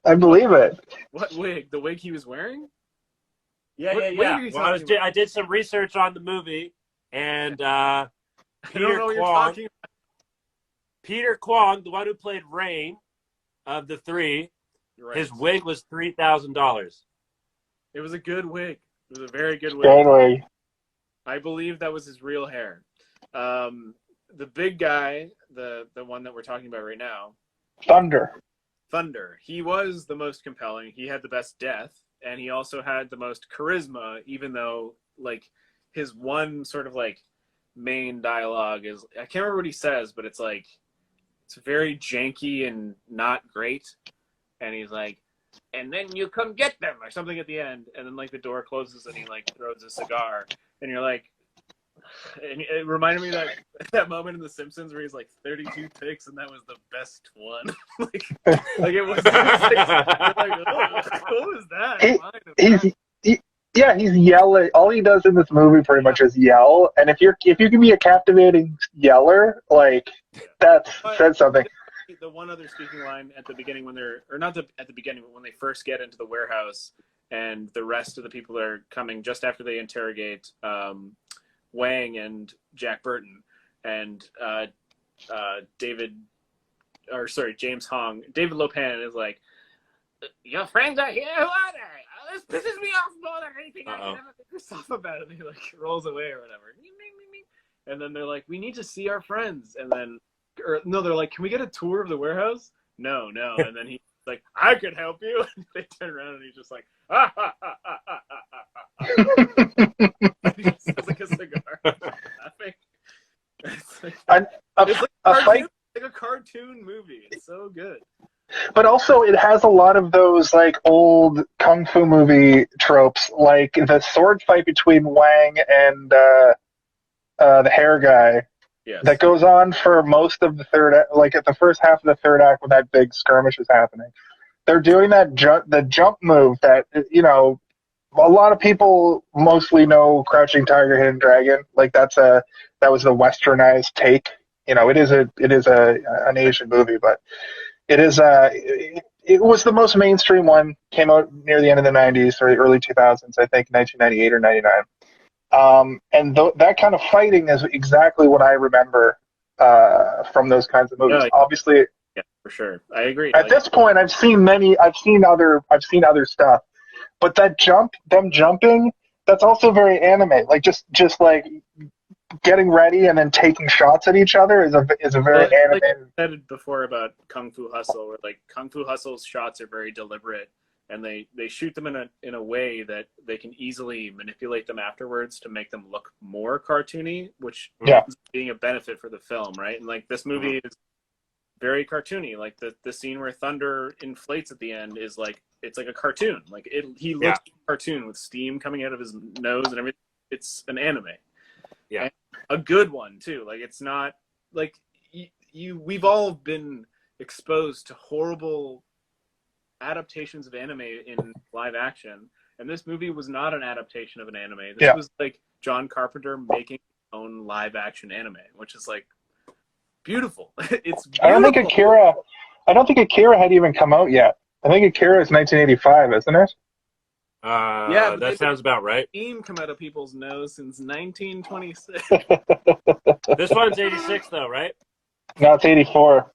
I believe it. What wig? The wig he was wearing? Yeah. Well, I did some research on the movie, and Peter Kwong, the one who played Rain of the three, his wig was $3,000. It was a good wig. It was a very good wig. Good wig. I believe that was his real hair. The big guy, the one that we're talking about right now, Thunder. He was the most compelling. He had the best death, and he also had the most charisma, even though his one sort of main dialogue is, I can't remember what he says, but it's very janky and not great. And he's like, and then you come get them, or something at the end. And then the door closes and he throws a cigar. And you're like, and it reminded me of that moment in The Simpsons where he's 32 picks and that was the best one. It was what was that? He's yelling. All he does in this movie pretty much is yell. And if you can be a captivating yeller, that says something. The one other speaking line at the beginning when they first get into the warehouse and the rest of the people are coming just after they interrogate Wang and Jack Burton and James Hong. David Lopan is like, your friends are here? Who are they? This pisses me off more than anything I can ever think yourself about. And he rolls away or whatever. And then they're like, we need to see our friends. And then they're like, can we get a tour of the warehouse? No. And then he's like, I could help you. And they turn around and he's just like, ah, ha, ha, ha, ha, ha, ha. He just has a cigar. Laughing. It's like a cartoon movie. It's so good. But also, it has a lot of those old kung fu movie tropes, like the sword fight between Wang and the hair guy. Yes. That goes on for most of the third, at the first half of the third act when that big skirmish is happening. They're doing the jump move that, a lot of people mostly know Crouching Tiger, Hidden Dragon. That was the westernized take. It is an Asian movie, but it is it was the most mainstream one. Came out near the end of the 90s or the early 2000s, I think 1998 or 99. And that kind of fighting is exactly what I remember from those kinds of movies. Obviously, yeah, for sure, I agree. At this point, I've seen other stuff, but them jumping, that's also very anime. Just getting ready and then taking shots at each other is a very animated. I said before about Kung Fu Hustle, where Kung Fu Hustle's shots are very deliberate and they shoot them in a way that they can easily manipulate them afterwards to make them look more cartoony, which ends up being a benefit for the film, right? And like this movie is very cartoony. Like the scene where Thunder inflates at the end is like it's like a cartoon. Like he looks like a cartoon with steam coming out of his nose and everything. It's an anime. Yeah, and a good one too. Like it's not like we've all been exposed to horrible adaptations of anime in live action, and this movie was not an adaptation of an anime. This was like John Carpenter making his own live action anime, which is like beautiful. It's beautiful. I don't think Akira had even come out yet. I think Akira is 1985, isn't it? Yeah, that sounds about right. Steam come out of people's nose since 1926. This one's 86 though, right? No, it's 84.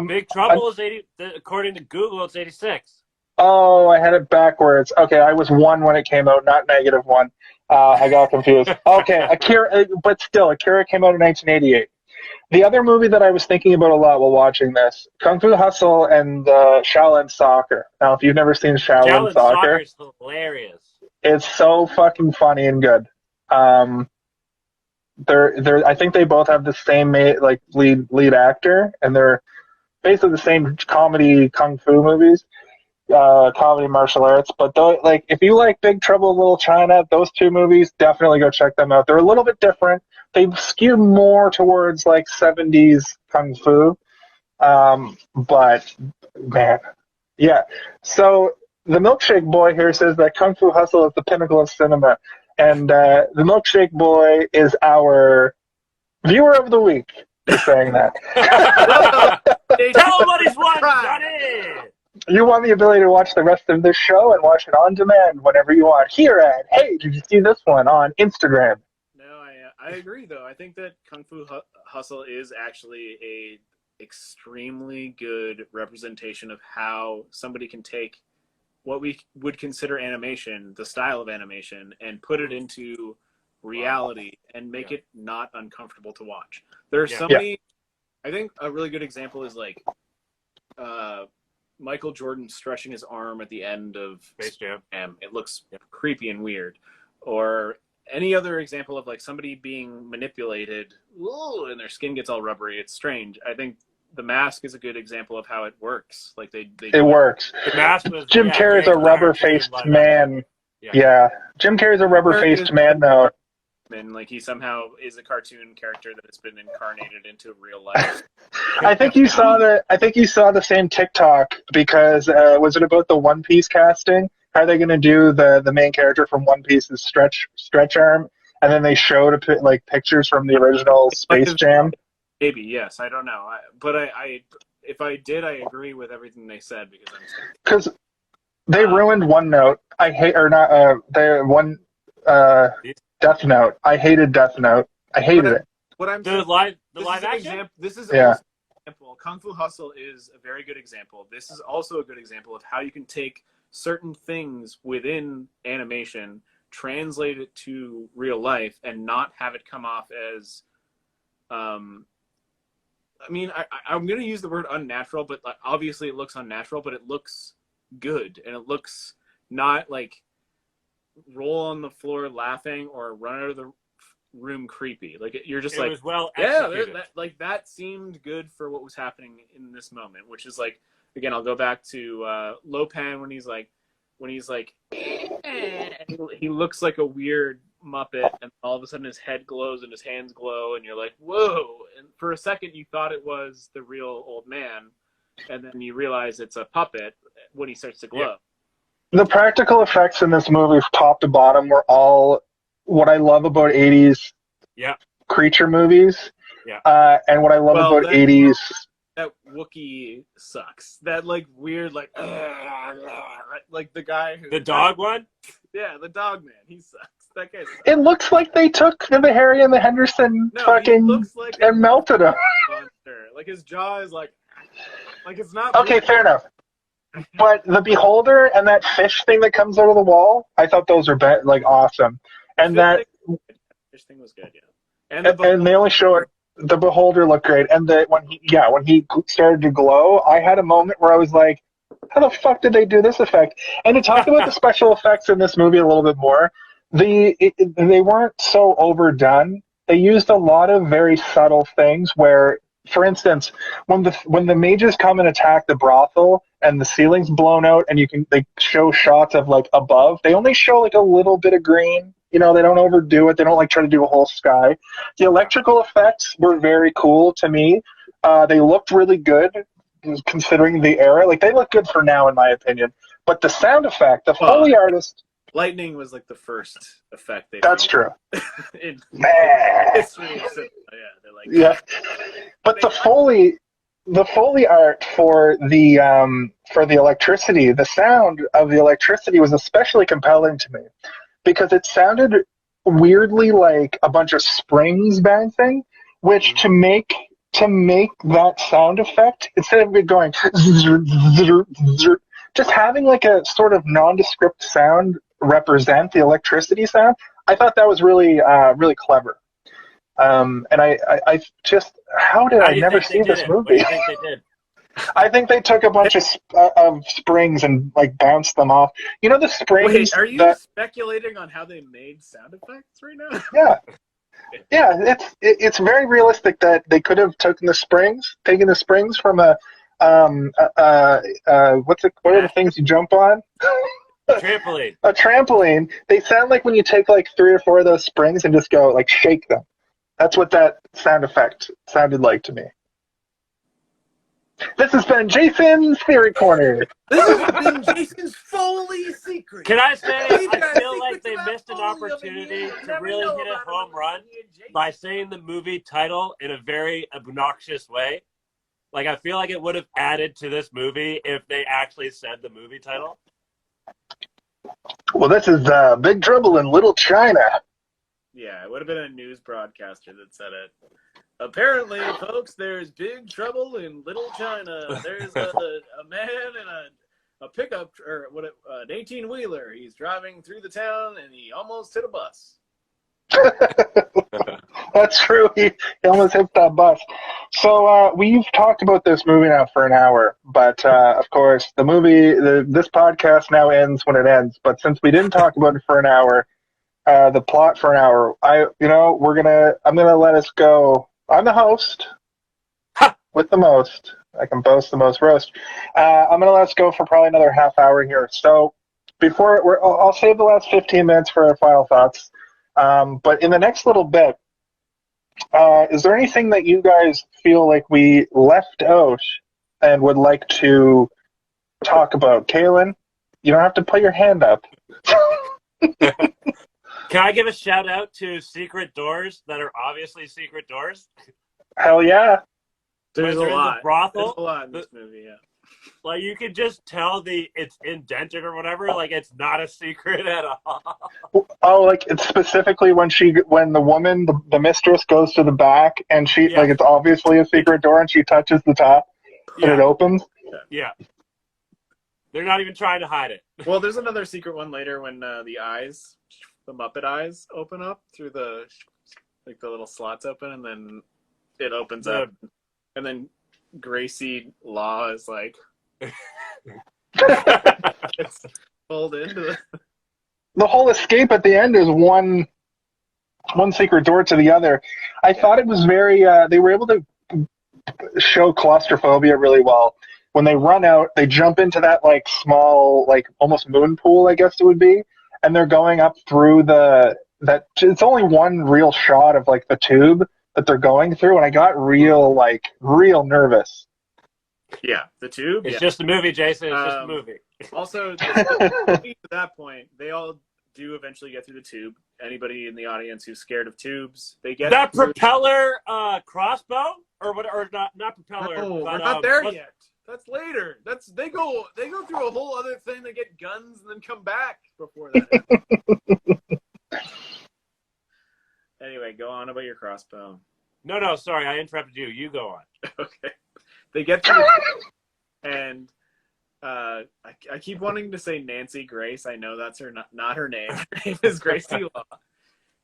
Big Trouble is 80. According to Google, it's 86. Oh, I had it backwards. Okay, I was 1 when it came out, not -1. I got confused. Okay, Akira, but still, Akira came out in 1988. The other movie that I was thinking about a lot while watching this, Kung Fu Hustle and Shaolin Soccer. Now, if you've never seen Shaolin Soccer, is hilarious. It's so fucking funny and good. I think they both have the same lead actor, and they're basically the same comedy kung fu movies, comedy martial arts. But if you like Big Trouble in Little China, those two movies, definitely go check them out. They're a little bit different. They skew more towards like 70s kung fu, but man, yeah. So the Milkshake Boy here says that Kung Fu Hustle is the pinnacle of cinema, and the Milkshake Boy is our viewer of the week. Just saying that. Tell him what he's won, Johnny! You want the ability to watch the rest of this show and watch it on demand whenever you want. Here at, hey, did you see this one on Instagram? I agree, though. I think that Kung Fu Hustle is actually a extremely good representation of how somebody can take what we would consider animation, the style of animation, and put it into reality and make it not uncomfortable to watch. There are so many. I think a really good example is like Michael Jordan stretching his arm at the end of Space Jam. It looks creepy and weird. Or any other example of like somebody being manipulated and their skin gets all rubbery. It's strange. I think The Mask is a good example of how it works. Like it works. The Mask was Jim Carrey's a rubber-faced man. Yeah. Jim Carrey's a rubber-faced man though. And like he somehow is a cartoon character that has been incarnated into real life. I think you saw the same TikTok because was it about the One Piece casting? How are they going to do the main character from One Piece's stretch arm? And then they showed pictures from the original Space Jam. Maybe, yes. I don't know. But if I did, I agree with everything they said because they ruined One Note. I hate Death Note. I hated Death Note. I hated it. What I'm saying, the live action. This is an example. Kung Fu Hustle is a very good example. This is also a good example of how you can take certain things within animation, translate it to real life, and not have it come off as I'm going to use the word unnatural, but obviously it looks unnatural, but it looks good, and it looks not like roll on the floor laughing or run out of the room creepy. Like you're just it was well executed. That seemed good for what was happening in this moment, which is like, again, I'll go back to Lopan when he's like, he looks like a weird Muppet, and all of a sudden his head glows and his hands glow, and you're like, whoa! And for a second you thought it was the real old man, and then you realize it's a puppet when he starts to glow. Yeah. The practical effects in this movie, top to bottom, were all what I love about 80s creature movies. Yeah. And what I love about 80s... That Wookiee sucks. That weird like the guy who... The dog one? Yeah, the dog man. He sucks. That guy sucks. It looks like they took the Harry and the Henderson and melted him. Monster. Like his jaw is like it's not... Okay, fair enough. But the Beholder and that fish thing that comes out of the wall, I thought those were awesome. And that fish thing was good, yeah. And they only show it. The Beholder looked great, and when he started to glow, I had a moment where I was like, how the fuck did they do this effect? And to talk about the special effects in this movie a little bit more, they weren't so overdone. They used a lot of very subtle things where, for instance, when the mages come and attack the brothel and the ceiling's blown out and they show shots of like above, they only show like a little bit of green. You know, they don't overdo it. They don't like try to do a whole sky. The electrical effects were very cool to me. They looked really good considering the era. Like, they look good for now, in my opinion. But the sound effect, the Foley artist... Lightning was like the first effect they That's made. true. in history. So, yeah, they're like... Yeah. But the Foley art for the electricity, the sound of the electricity was especially compelling to me because it sounded weirdly like a bunch of springs bouncing, which to make that sound effect, instead of it going just having like a sort of nondescript sound represent the electricity sound, I thought that was really really clever. And I just, how did I never see this movie? What do you think they did? I think they took a bunch of springs and like bounced them off. You know the springs. Wait, are you speculating on how they made sound effects right now? Yeah, yeah. It's very realistic that they could have taken the springs from what are the things you jump on? Trampoline. A trampoline. They sound like when you take like 3 or 4 of those springs and just go like shake them. That's what that sound effect sounded like to me. This has been Jason's Theory Corner. This has been Jason's Foley secret. Can I say, I feel like they missed an opportunity to really hit a home run by saying the movie title in a very obnoxious way. Like, I feel like it would have added to this movie if they actually said the movie title. Well, this is Big Trouble in Little China. Yeah, it would have been a news broadcaster that said it. Apparently, folks, there's big trouble in Little China. There's a man in a pickup, or an 18-wheeler. He's driving through the town, and he almost hit a bus. That's true. He almost hit that bus. So we've talked about this movie now for an hour, but of course, this podcast now ends when it ends. But since we didn't talk about it for an hour, the plot for an hour, I'm gonna let us go. I'm the host with the most. I can boast the most roast. I'm gonna let us go for probably another half hour here. So I'll save the last 15 minutes for our final thoughts. But in the next little bit, is there anything that you guys feel like we left out and would like to talk about? Kaylin, you don't have to put your hand up. Can I give a shout out to secret doors that are obviously secret doors? Hell yeah. There's a lot. Brothel, There's a lot in this movie, yeah. Like, you could just tell it's indented or whatever. Like, it's not a secret at all. Oh, like it's specifically when the woman, the mistress, goes to the back and like it's obviously a secret door and she touches the top and it opens. Yeah. They're not even trying to hide it. Well, there's another secret one later when the Muppet eyes open up through the little slots open, and then it opens up, and then Gracie Law is like it's pulled into the whole escape at the end is one secret door to the other. I thought it was very they were able to show claustrophobia really well. When they run out, they jump into that like small, like almost moon pool, I guess it would be, and they're going up through it's only one real shot of like the tube that they're going through, and I got real nervous. Yeah, the tube. It's just a movie, Jason. It's just a movie. Also, at that point, they all do eventually get through the tube. Anybody in the audience who's scared of tubes, they get that propeller crossbow, or not propeller. No, but, we're not there yet. That's later. They go through a whole other thing. They get guns and then come back before that. Anyway, go on about your crossbow. No, sorry, I interrupted you. You go on. Okay. They get through, and I keep wanting to say Nancy Grace. I know that's not her name. Her name is Gracie Law.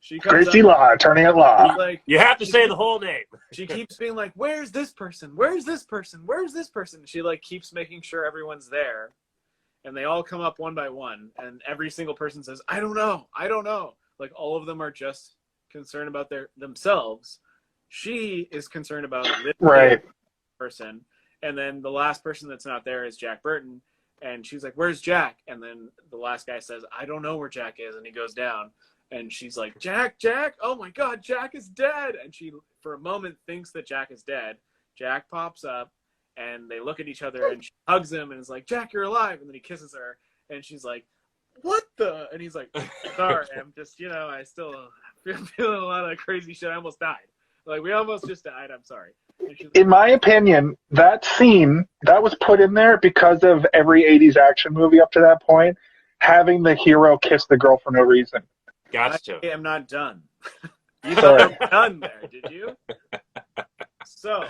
She comes Gracie up, Law, attorney at law. like, You have to say the whole name. She keeps being like, where's this person? Where's this person? Where's this person? She like keeps making sure everyone's there. And they all come up one by one. And every single person says, I don't know. I don't know. Like all of them are just concerned about themselves. She is concerned about this person. And then the last person that's not there is Jack Burton. And she's like, where's Jack? And then the last guy says, I don't know where Jack is. And he goes down. And she's like, Jack, oh my God, Jack is dead. And she, for a moment, thinks that Jack is dead. Jack pops up, and they look at each other, and she hugs him, and is like, Jack, you're alive. And then he kisses her, and she's like, what the? And he's like, sorry, I'm just, I still feeling a lot of crazy shit. I almost died. Like, we almost just died. I'm sorry. In my opinion, that scene, that was put in there because of every 80s action movie up to that point, having the hero kiss the girl for no reason. Gotcha. I am not done. You thought I was done there, did you? So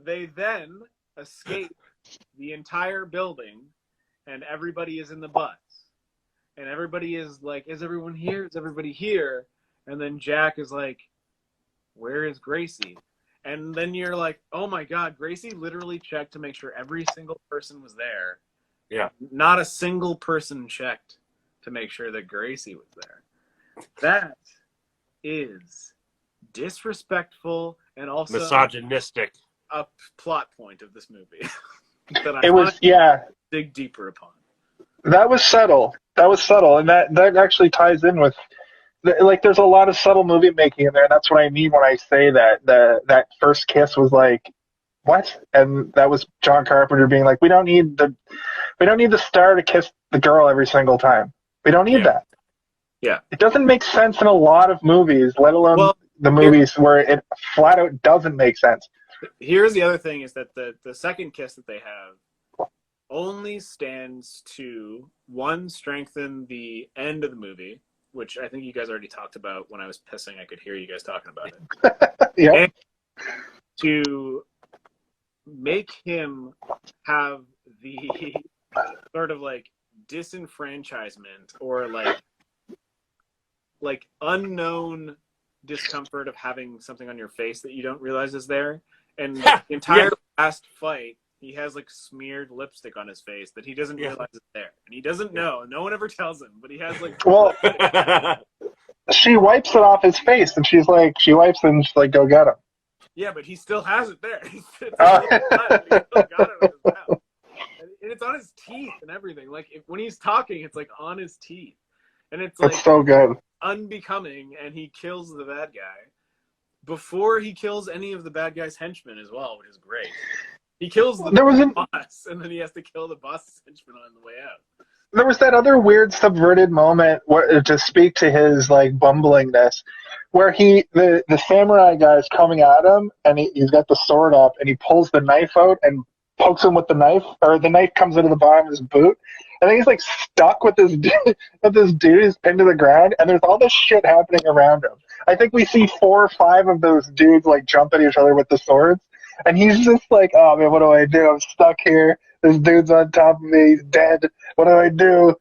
they then escape the entire building, and everybody is in the bus. And everybody is like, is everyone here? Is everybody here? And then Jack is like, where is Gracie? And then you're like, oh my God, Gracie literally checked to make sure every single person was there. Yeah. Not a single person checked to make sure that Gracie was there. That is disrespectful and also misogynistic. A plot point of this movie that I dig deeper upon. That was subtle. And that actually ties in with, like, there's a lot of subtle movie making in there, and that's what I mean when I say that that first kiss was like, what? And that was John Carpenter being like, we don't need the star to kiss the girl every single time. We don't need that. Yeah. It doesn't make sense in a lot of movies, let alone the movies where it flat out doesn't make sense. Here's the other thing is that the second kiss that they have only stands to, one, strengthen the end of the movie, which I think you guys already talked about. When I was pissing, I could hear you guys talking about it. Yeah. And to make him have the sort of like disenfranchisement or like unknown discomfort of having something on your face that you don't realize is there. And the entire last fight, he has like smeared lipstick on his face that he doesn't realize is there. And he doesn't know. No one ever tells him, but he has like... Well, she wipes it off his face, and she wipes it and she's like, go get him. Yeah, but he still has it there. He still got it in his mouth. And it's on his teeth and everything. Like, when he's talking, it's like on his teeth. And it's like... It's so good. Unbecoming, and he kills the bad guy before he kills any of the bad guy's henchmen as well, which is great. He kills the boss, and then he has to kill the boss's henchmen on the way out. There was that other weird subverted moment where, to speak to his like bumblingness, where the samurai guy is coming at him, and he's got the sword up, and he pulls the knife out and pokes him with the knife, or the knife comes out of the bottom of his boot. And then he's like stuck with this dude who's pinned to the ground, and there's all this shit happening around him. I think we see 4 or 5 of those dudes like jump at each other with the swords, and he's just like, oh man, what do I do? I'm stuck here. This dude's on top of me. He's dead. What do I do?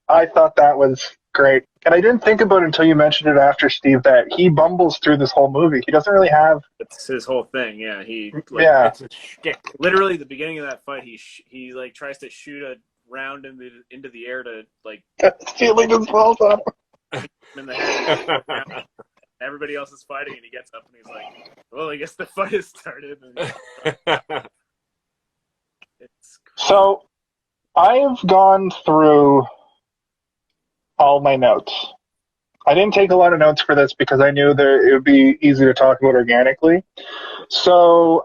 I thought that was great. And I didn't think about it until you mentioned it after, Steve, that he bumbles through this whole movie. He doesn't really have... It's his whole thing, yeah. It's a shtick. Literally, the beginning of that fight, he like tries to shoot a round into the air to like... Stealing his balls on him. In the head. Everybody else is fighting, and he gets up and he's like, well, I guess the fight has started. It's cool. So, I've gone through all my notes. I didn't take a lot of notes for this because I knew that it would be easy to talk about organically. So,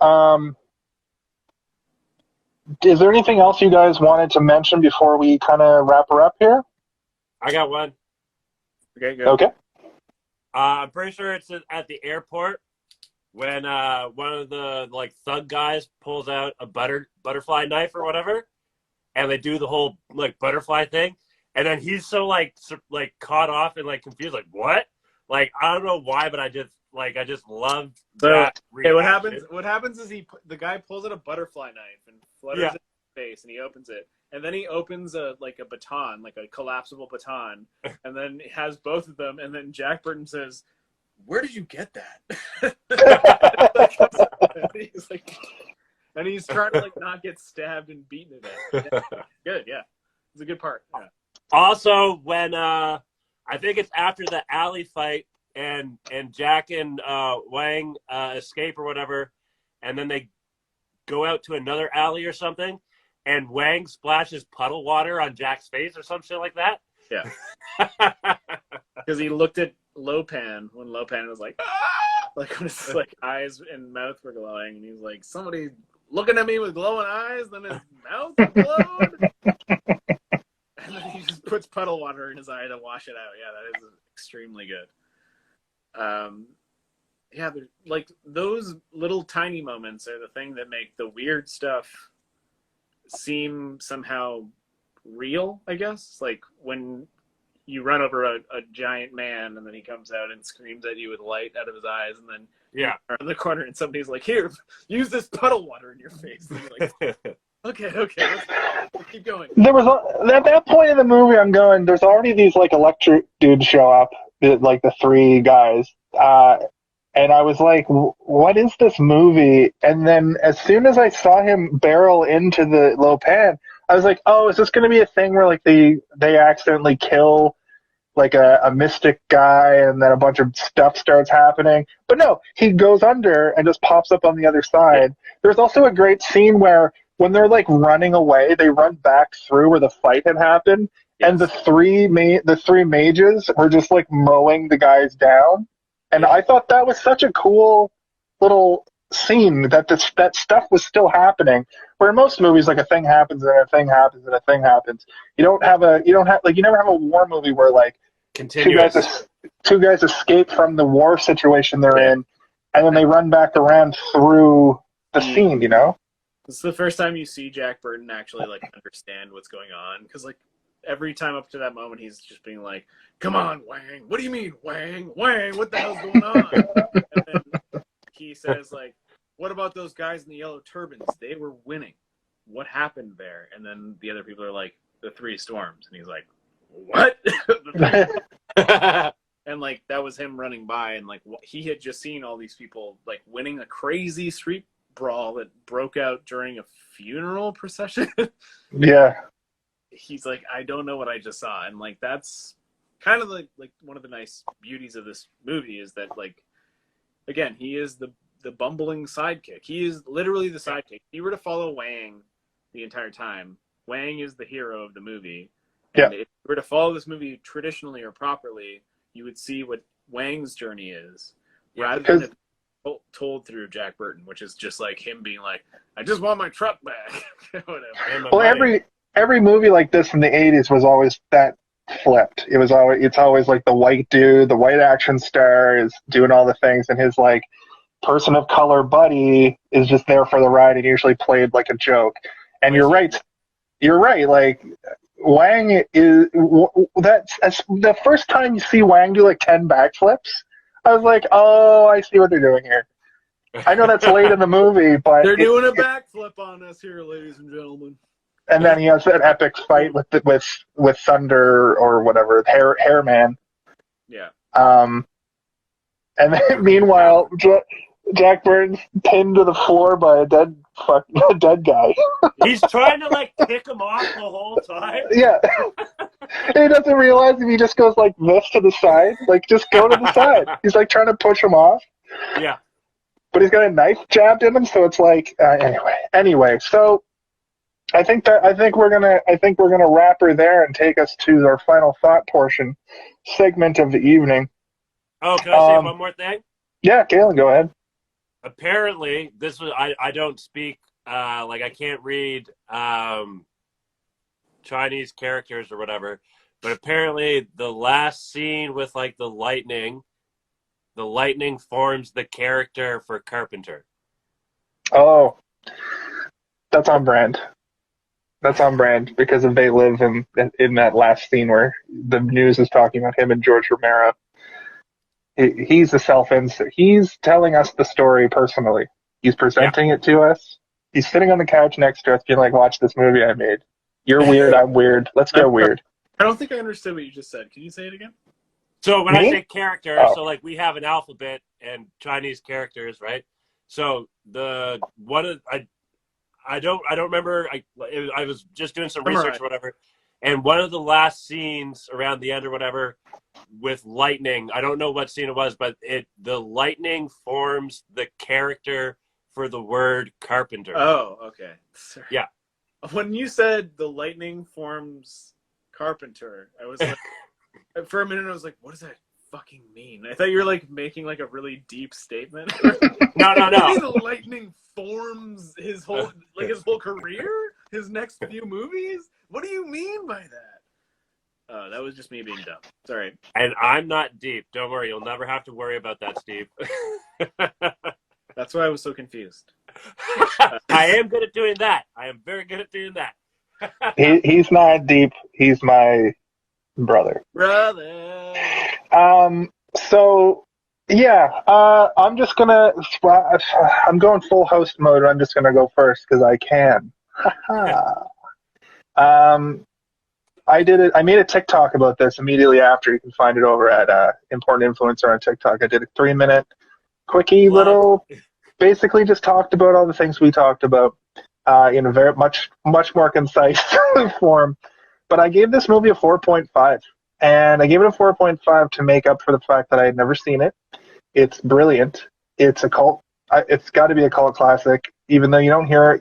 is there anything else you guys wanted to mention before we kind of wrap her up here? I got one. Okay, good. Okay. I'm pretty sure it's at the airport when one of the like thug guys pulls out a butterfly knife or whatever, and they do the whole like butterfly thing, and then he's so like caught off and like confused, like what? Like I don't know why, but I just loved that. Okay, what happens is the guy pulls out a butterfly knife and flutters it in his face, and he opens it. And then he opens a baton, like a collapsible baton, and then has both of them. And then Jack Burton says, where did you get that? He's like, and he's trying to like not get stabbed and beaten to death. Yeah. Good, yeah. It's a good part. Yeah. Also, when I think it's after the alley fight and Jack and Wang escape or whatever, and then they go out to another alley or something, and Wang splashes puddle water on Jack's face or some shit like that. Yeah. Because he looked at Lopan when Lopan was like, ah! Like when his like eyes and mouth were glowing, and he's like, somebody looking at me with glowing eyes, then his mouth glowed. And then he just puts puddle water in his eye to wash it out. Yeah, that is extremely good. Yeah, like those little tiny moments are the thing that make the weird stuff seem somehow real, I guess. Like when you run over a giant man and then he comes out and screams at you with light out of his eyes, and then yeah, in the corner and somebody's like, here, use this puddle water in your face. And you're like, okay, let's keep going. There was at that point in the movie, I'm going, there's already these like electric dudes show up, like the three guys, and I was like, what is this movie? And then as soon as I saw him barrel into the Lopan, I was like, oh, is this going to be a thing where like they accidentally kill like a mystic guy and then a bunch of stuff starts happening? But no, he goes under and just pops up on the other side. There's also a great scene where when they're like running away, they run back through where the fight had happened, and the three mages were just like mowing the guys down. And I thought that was such a cool little scene that that stuff was still happening. Where in most movies, like a thing happens and a thing happens and a thing happens. You never have a war movie where like two guys escape from the war situation they're in, and then they run back around through the scene. You know, it's the first time you see Jack Burton actually like understand what's going on, because like every time up to that moment, he's just being like, come on, Wang. What do you mean, Wang? Wang, what the hell's going on? And then he says, like, what about those guys in the yellow turbans? They were winning. What happened there? And then the other people are like, the three storms. And he's like, what? And, like, that was him running by. And, like, he had just seen all these people, like, winning a crazy street brawl that broke out during a funeral procession. Yeah. He's like, I don't know what I just saw. And like that's kind of like one of the nice beauties of this movie is that, like, again, he is the bumbling sidekick. He is literally the sidekick. If you were to follow Wang the entire time, Wang is the hero of the movie. And if you were to follow this movie traditionally or properly, you would see what Wang's journey is, rather than it told through Jack Burton, which is just like him being like, I just want my truck back. Whatever. Well, every movie like this in the 80s was always that flipped. It's always like the white dude, the white action star is doing all the things, and his like person of color buddy is just there for the ride and usually played like a joke. And you're right. Like Wang is that's the first time you see Wang do like 10 backflips. I was like, oh, I see what they're doing here. I know that's late in the movie, but they're doing a backflip on us here, ladies and gentlemen. And then he has that epic fight with Thunder or whatever, Hairman. Yeah. And then meanwhile, Jack Burton's pinned to the floor by a dead guy. He's trying to like pick him off the whole time. Yeah. And he doesn't realize if he just goes like this to the side, like just go to the side. He's like trying to push him off. Yeah. But he's got a knife jabbed in him, so it's like anyway. So I think we're gonna wrap her there and take us to our final thought portion segment of the evening. Oh, can I say one more thing? Yeah, Galen, go ahead. Apparently, this was I don't speak like I can't read Chinese characters or whatever, but apparently the last scene with like the lightning forms the character for Carpenter. Oh, that's on brand. That's on brand because of They Live in that last scene where the news is talking about him and George Romero. He's a self-insert. He's telling us the story personally. He's presenting it to us. He's sitting on the couch next to us being like, watch this movie I made. You're weird, I'm weird. Let's go weird. I don't think I understood what you just said. Can you say it again? So when Me? I say character, Oh. so like we have an alphabet and Chinese characters, right? So I don't remember. I was just doing some research or whatever, and one of the last scenes around the end or whatever with lightning. I don't know what scene it was, but the lightning forms the character for the word Carpenter. Oh, okay. Sorry. Yeah. When you said the lightning forms Carpenter, I was like, for a minute, I was like, what does that fucking mean? I thought you were like making like a really deep statement. No. The lightning forms his whole career, his next few movies. What do you mean by that? That was just me being dumb. Sorry. And I'm not deep. Don't worry. You'll never have to worry about that, Steve. That's why I was so confused. I am good at doing that. I am very good at doing that. He's not deep. He's my brother. So yeah, I'm just gonna. I'm going full host mode. I'm just gonna go first because I can. I did it. I made a TikTok about this immediately after. You can find it over at Important Influencer on TikTok. I did a 3-minute quickie little. Basically, just talked about all the things we talked about in a very much more concise form. But I gave this movie a 4.5. And I gave it a 4.5 to make up for the fact that I had never seen it. It's brilliant. It's a cult. It's got to be a cult classic, even though you don't hear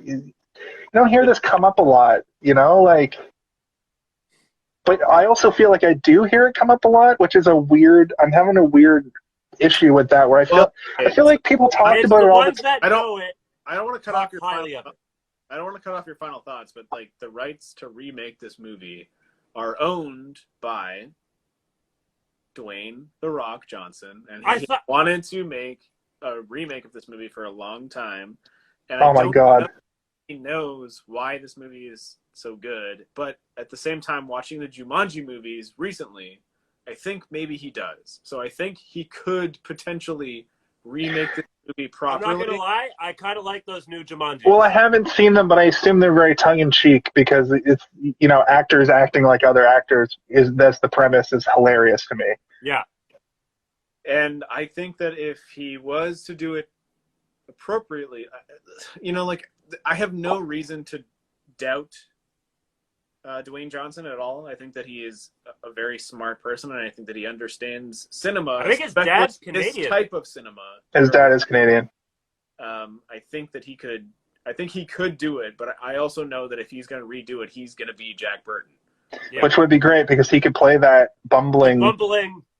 this come up a lot, like. But I also feel like I do hear it come up a lot, which is I'm having a weird issue with that, where I feel like people talked about it all the time. I don't want to cut off your final thoughts, but like the rights to remake this movie are owned by Dwayne "The Rock" Johnson, and he wanted to make a remake of this movie for a long time. And oh my God! He knows why this movie is so good, but at the same time, watching the Jumanji movies recently, I think maybe he does. So I think he could potentially remake this movie properly. I'm not gonna lie, I kind of like those new Jumanji. Well, I haven't seen them, but I assume they're very tongue-in-cheek because it's actors acting like other actors. That's the premise is hilarious to me. Yeah, and I think that if he was to do it appropriately, I have no reason to doubt Dwayne Johnson at all. I think that he is a very smart person, and I think that he understands cinema. I think his dad's Canadian. This type of cinema. His dad is Canadian. I think that he could. I think he could do it, but I also know that if he's going to redo it, he's going to be Jack Burton. Yeah. Which would be great because he could play that bumbling.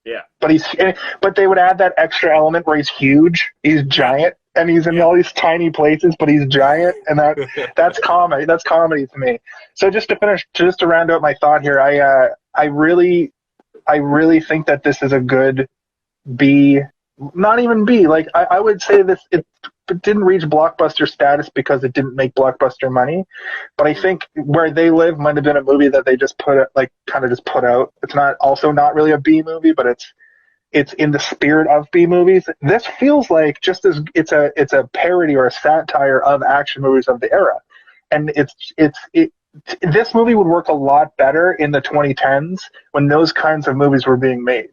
Yeah. But they would add that extra element where he's huge, he's giant, and he's in all these tiny places, but he's giant, and that's comedy. That's comedy to me. So just to round out my thought here, I really think that this is a good B, not even B. Like I would say this it didn't reach blockbuster status because it didn't make blockbuster money, but I think Where They Live might have been a movie that they just put out. It's not really a B movie, but it's in the spirit of B movies. This feels like just as it's a parody or a satire of action movies of the era, and this movie would work a lot better in the 2010s when those kinds of movies were being made.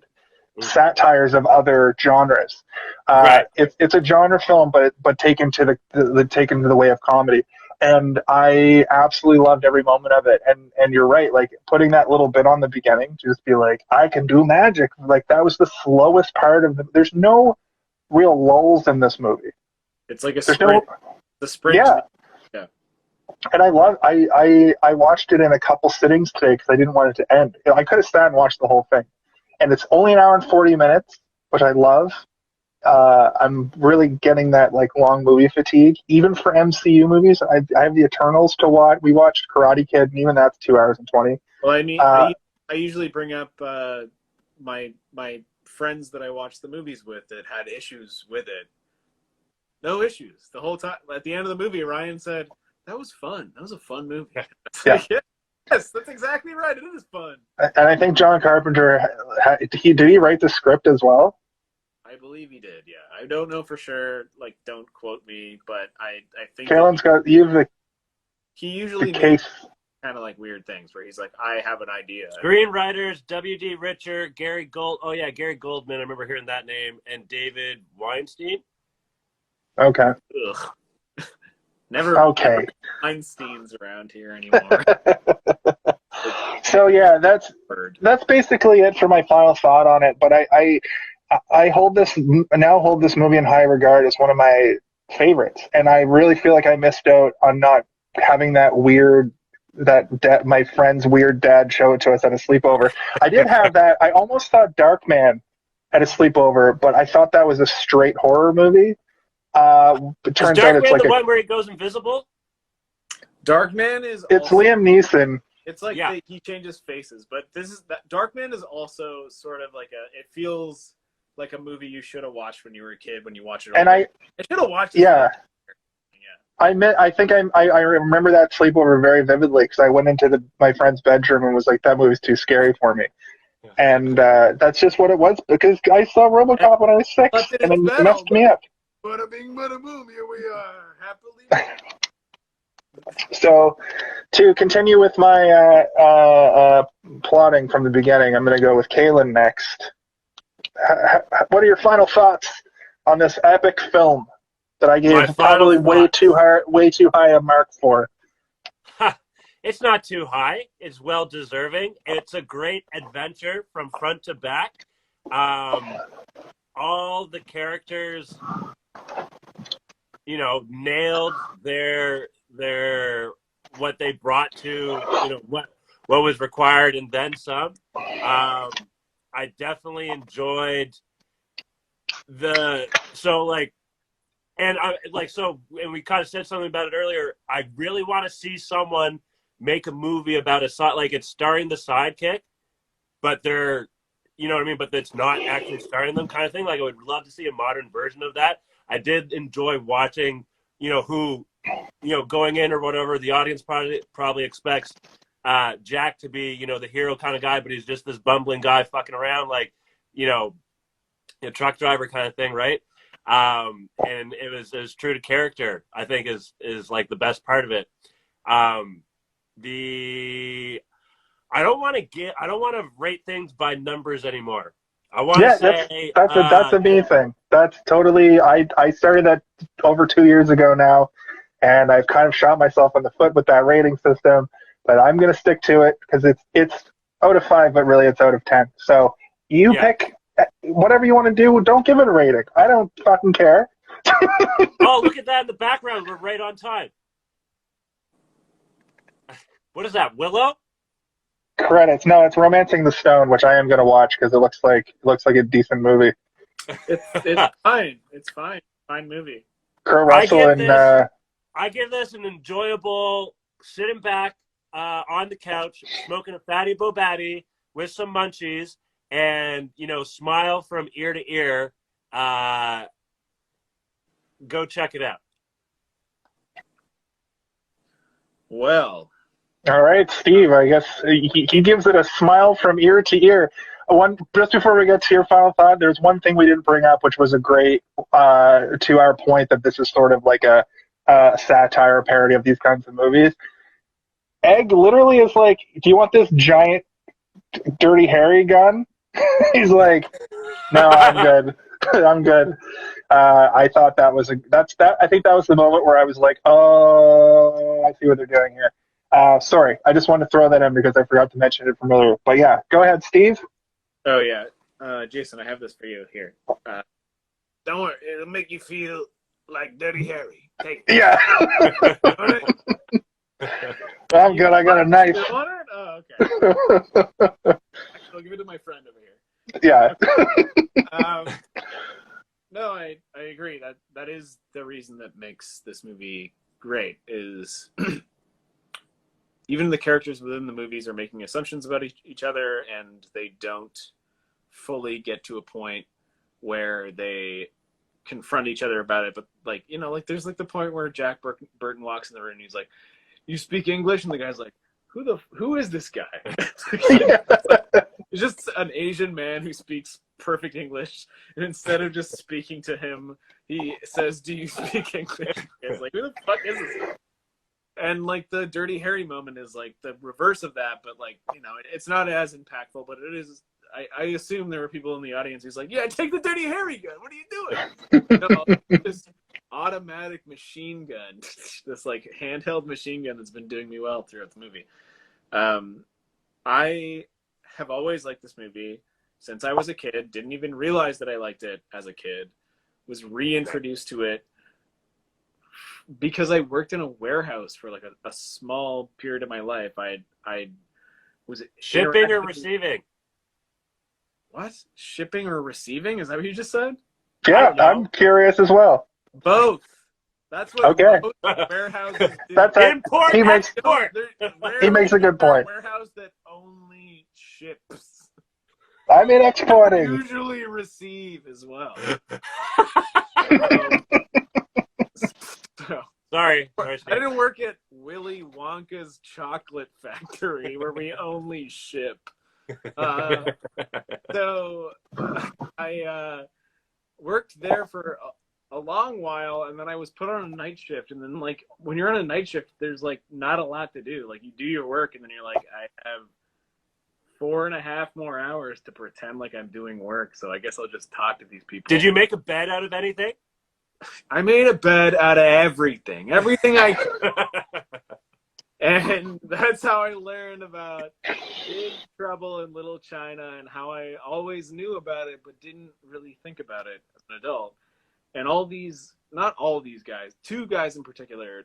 Satires of other genres. Right. It's a genre film, but taken to the way of comedy. And I absolutely loved every moment of it. And you're right, like putting that little bit on the beginning to just be like, I can do magic. Like that was the slowest part of there's no real lulls in this movie. It's like a sprint. The sprint. Yeah. And I watched it in a couple sittings today because I didn't want it to end. I could have sat and watched the whole thing. And it's only an hour and 40 minutes, which I love. I'm really getting that like long movie fatigue. Even for MCU movies, I have the Eternals to watch. We watched Karate Kid, and even that's 2 hours and 20. Well, I mean, I usually bring up my friends that I watch the movies with that had issues with it. No issues the whole time. At the end of the movie, Ryan said, "That was fun. That was a fun movie." Yeah. Yes, that's exactly right. It is fun. And I think John Carpenter, did he write the script as well? I believe he did, yeah. I don't know for sure. Like, don't quote me, but I think... He usually the case. kind of like weird things where he's like, I have an idea. Screenwriters W.D. Richer, Gary Goldman. I remember hearing that name, and David Weinstein. Okay. Ugh. Never Einstein's around here anymore. So yeah, that's basically it for my final thought on it. But I hold this movie in high regard as one of my favorites, and I really feel like I missed out on not having my friend's weird dad show it to us at a sleepover. I did have that. I almost thought Darkman at a sleepover, but I thought that was a straight horror movie. It turns out it's like the one where he goes invisible. Darkman is. It's Liam Neeson. It's like he changes faces, but Darkman is also sort of like it feels like a movie you should have watched when you were a kid when you watch it. And I should have watched it. Yeah. I remember that sleepover very vividly because I went into my friend's bedroom and was like, that movie's too scary for me. Yeah. And that's just what it was because I saw RoboCop when I was 6 and it messed me up. Bada bing, bada boom, here we are, happily. So, to continue with my plotting from the beginning, I'm going to go with Kaylin next. What are your final thoughts on this epic film that I gave probably way too high a mark for? It's not too high. It's well deserving. It's a great adventure from front to back. All the characters, nailed their what they brought to what was required and then some. I definitely enjoyed and we kind of said something about it earlier. I really want to see someone make a movie about it's starring the sidekick, but they're, you know what I mean, but it's not actually starring them kind of thing. Like, I would love to see a modern version of that. I did enjoy watching, who, going in or whatever, the audience probably expects Jack to be, the hero kind of guy, but he's just this bumbling guy fucking around, like, a truck driver kind of thing, right? And it was true to character, I think is like the best part of it. I don't want to rate things by numbers anymore. I want to say that's the main thing. That's totally. I started that over 2 years ago now, and I've kind of shot myself in the foot with that rating system. But I'm going to stick to it because it's out of 5, but really it's out of 10. So you pick whatever you want to do. Don't give it a rating. I don't fucking care. Oh, look at that in the background. We're right on time. What is that, Willow? Credits. No, it's Romancing the Stone, which I am going to watch because it looks like a decent movie. It's fine. It's fine. Fine movie. Kurt Russell I give this an enjoyable sitting back on the couch, smoking a fatty Bobatti with some munchies, and smile from ear to ear. Go check it out. Well. All right, Steve, I guess he gives it a smile from ear to ear. Just before we get to your final thought, there's one thing we didn't bring up, which was a great, to our point, that this is sort of like a satire parody of these kinds of movies. Egg literally is like, do you want this giant, Dirty Harry gun? He's like, no, I'm good. I'm good. I thought I think that was the moment where I was like, oh, I see what they're doing here. Sorry, I just wanted to throw that in because I forgot to mention it from earlier. But yeah, go ahead, Steve. Oh yeah, Jason, I have this for you here. Don't worry, it'll make you feel like Dirty Harry. Take it. Yeah. I'm good. I got a knife. You want it? Oh, okay. I'll give it to my friend over here. Yeah. No, I agree. That is the reason that makes this movie great. Is even the characters within the movies are making assumptions about each other, and they don't fully get to a point where they confront each other about it. But there's like the point where Jack Burton walks in the room and he's like, "You speak English?" And the guy's like, "Who is this guy?" It's just an Asian man who speaks perfect English, and instead of just speaking to him, he says, "Do you speak English?" It's like, who the fuck is this guy? And like the Dirty Harry moment is like the reverse of that, but like, you know, it's not as impactful, but it is. I assume there were people in the audience who's like, yeah, take the Dirty Harry gun. What are you doing? No, this automatic machine gun, this like handheld machine gun that's been doing me well throughout the movie. I have always liked this movie since I was a kid. Didn't even realize that I liked it as a kid. Was reintroduced to it because I worked in a warehouse for like a small period of my life. I was shipping or receiving. What? Shipping or receiving? Is that what you just said? Yeah, I'm curious as well. Both. That's what most warehouses do. That's import, he makes, export. He makes a good point. Warehouse that only ships. I mean exporting. Usually receive as well. Sorry. I didn't work at Willy Wonka's chocolate factory where we only ship. So I worked there for a long while, and then I was put on a night shift. And then, like, when you're on a night shift, there's like not a lot to do. Like, you do your work, and then you're like, I have 4.5 more hours to pretend like I'm doing work. So I guess I'll just talk to these people. Did you make a bed out of anything? I made a bed out of everything I could. And that's how I learned about Big Trouble in Little China and how I always knew about it but didn't really think about it as an adult. And all these, not all these guys, 2 guys in particular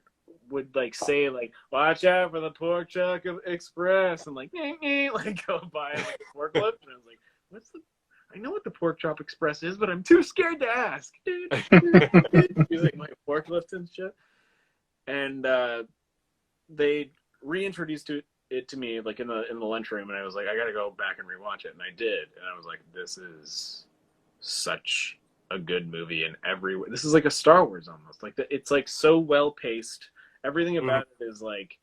would like say like, watch out for the pork chop express, and like, like go by like a forklift. And I was like, what's the, I know what the pork chop express is, but I'm too scared to ask. Using my forklift and shit. And they reintroduced it to me like in the lunchroom, and I was like, I gotta go back and rewatch it, and I did, and I was like, this is such a good movie in every way. This is like a Star Wars almost. Like it's like so well paced. Everything about it is like,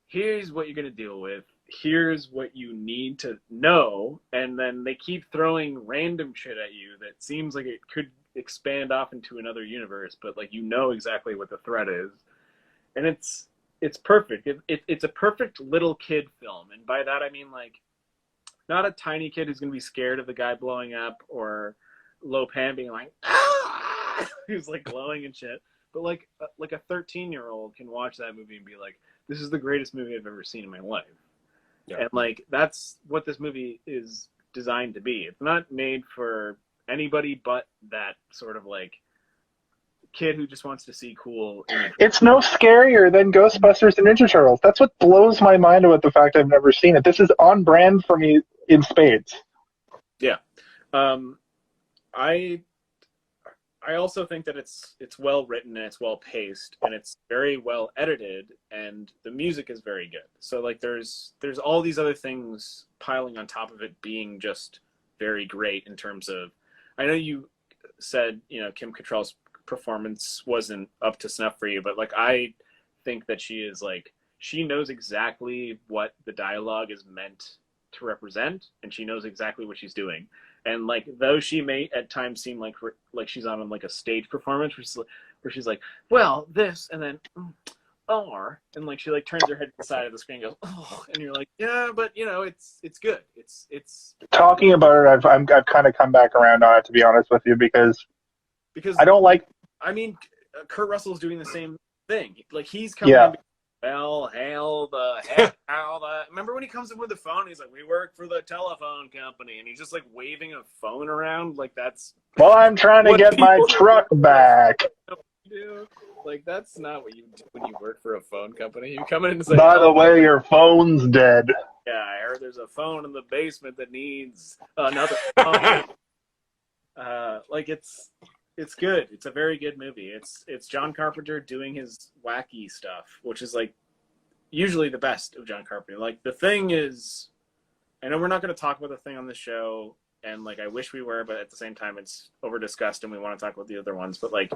here's what you're gonna deal with. Here's what you need to know, and then they keep throwing random shit at you that seems like it could expand off into another universe, but like you know exactly what the threat is, and it's perfect. It's a perfect little kid film, and by that I mean like not a tiny kid who's gonna be scared of the guy blowing up, or Lo Pan being like who's like glowing and shit, but like a 13-year-old can watch that movie and be like, this is the greatest movie I've ever seen in my life. Yeah. And like that's what this movie is designed to be. It's not made for anybody but that sort of like kid who just wants to see cool imagery. It's no scarier than Ghostbusters and Ninja Turtles. That's what blows my mind about the fact I've never seen it. This is on brand for me in spades. Yeah. I also think that it's well written and it's well paced and it's very well edited and the music is very good. So like there's all these other things piling on top of it being just very great in terms of, I know you said, you know, Kim Cattrall's performance wasn't up to snuff for you, but like I think that she is like, she knows exactly what the dialogue is meant to represent and she knows exactly what she's doing. And like, though she may at times seem like she's on like a stage performance where she's like, well, this, and then, and like she like turns her head to the side of the screen and goes, oh, and you're like, yeah, but you know, it's good. It's talking about it. I've kind of come back around on it, to be honest with you, because I don't like. I mean, Kurt Russell's doing the same thing. Like he's coming in. Well, remember when he comes in with the phone? He's like, we work for the telephone company. And he's just like waving a phone around. Like that's. Well, I'm trying to get my truck back. Like, that's not what you do when you work for a phone company. You come in and say, by the way, your phone's dead. Yeah, I heard there's a phone in the basement that needs another phone. Like it's good. It's a very good movie. It's John Carpenter doing his wacky stuff, which is like usually the best of John Carpenter. Like The Thing is, I know we're not going to talk about The Thing on this show, and like I wish we were, but at the same time it's over discussed and we want to talk about the other ones. But like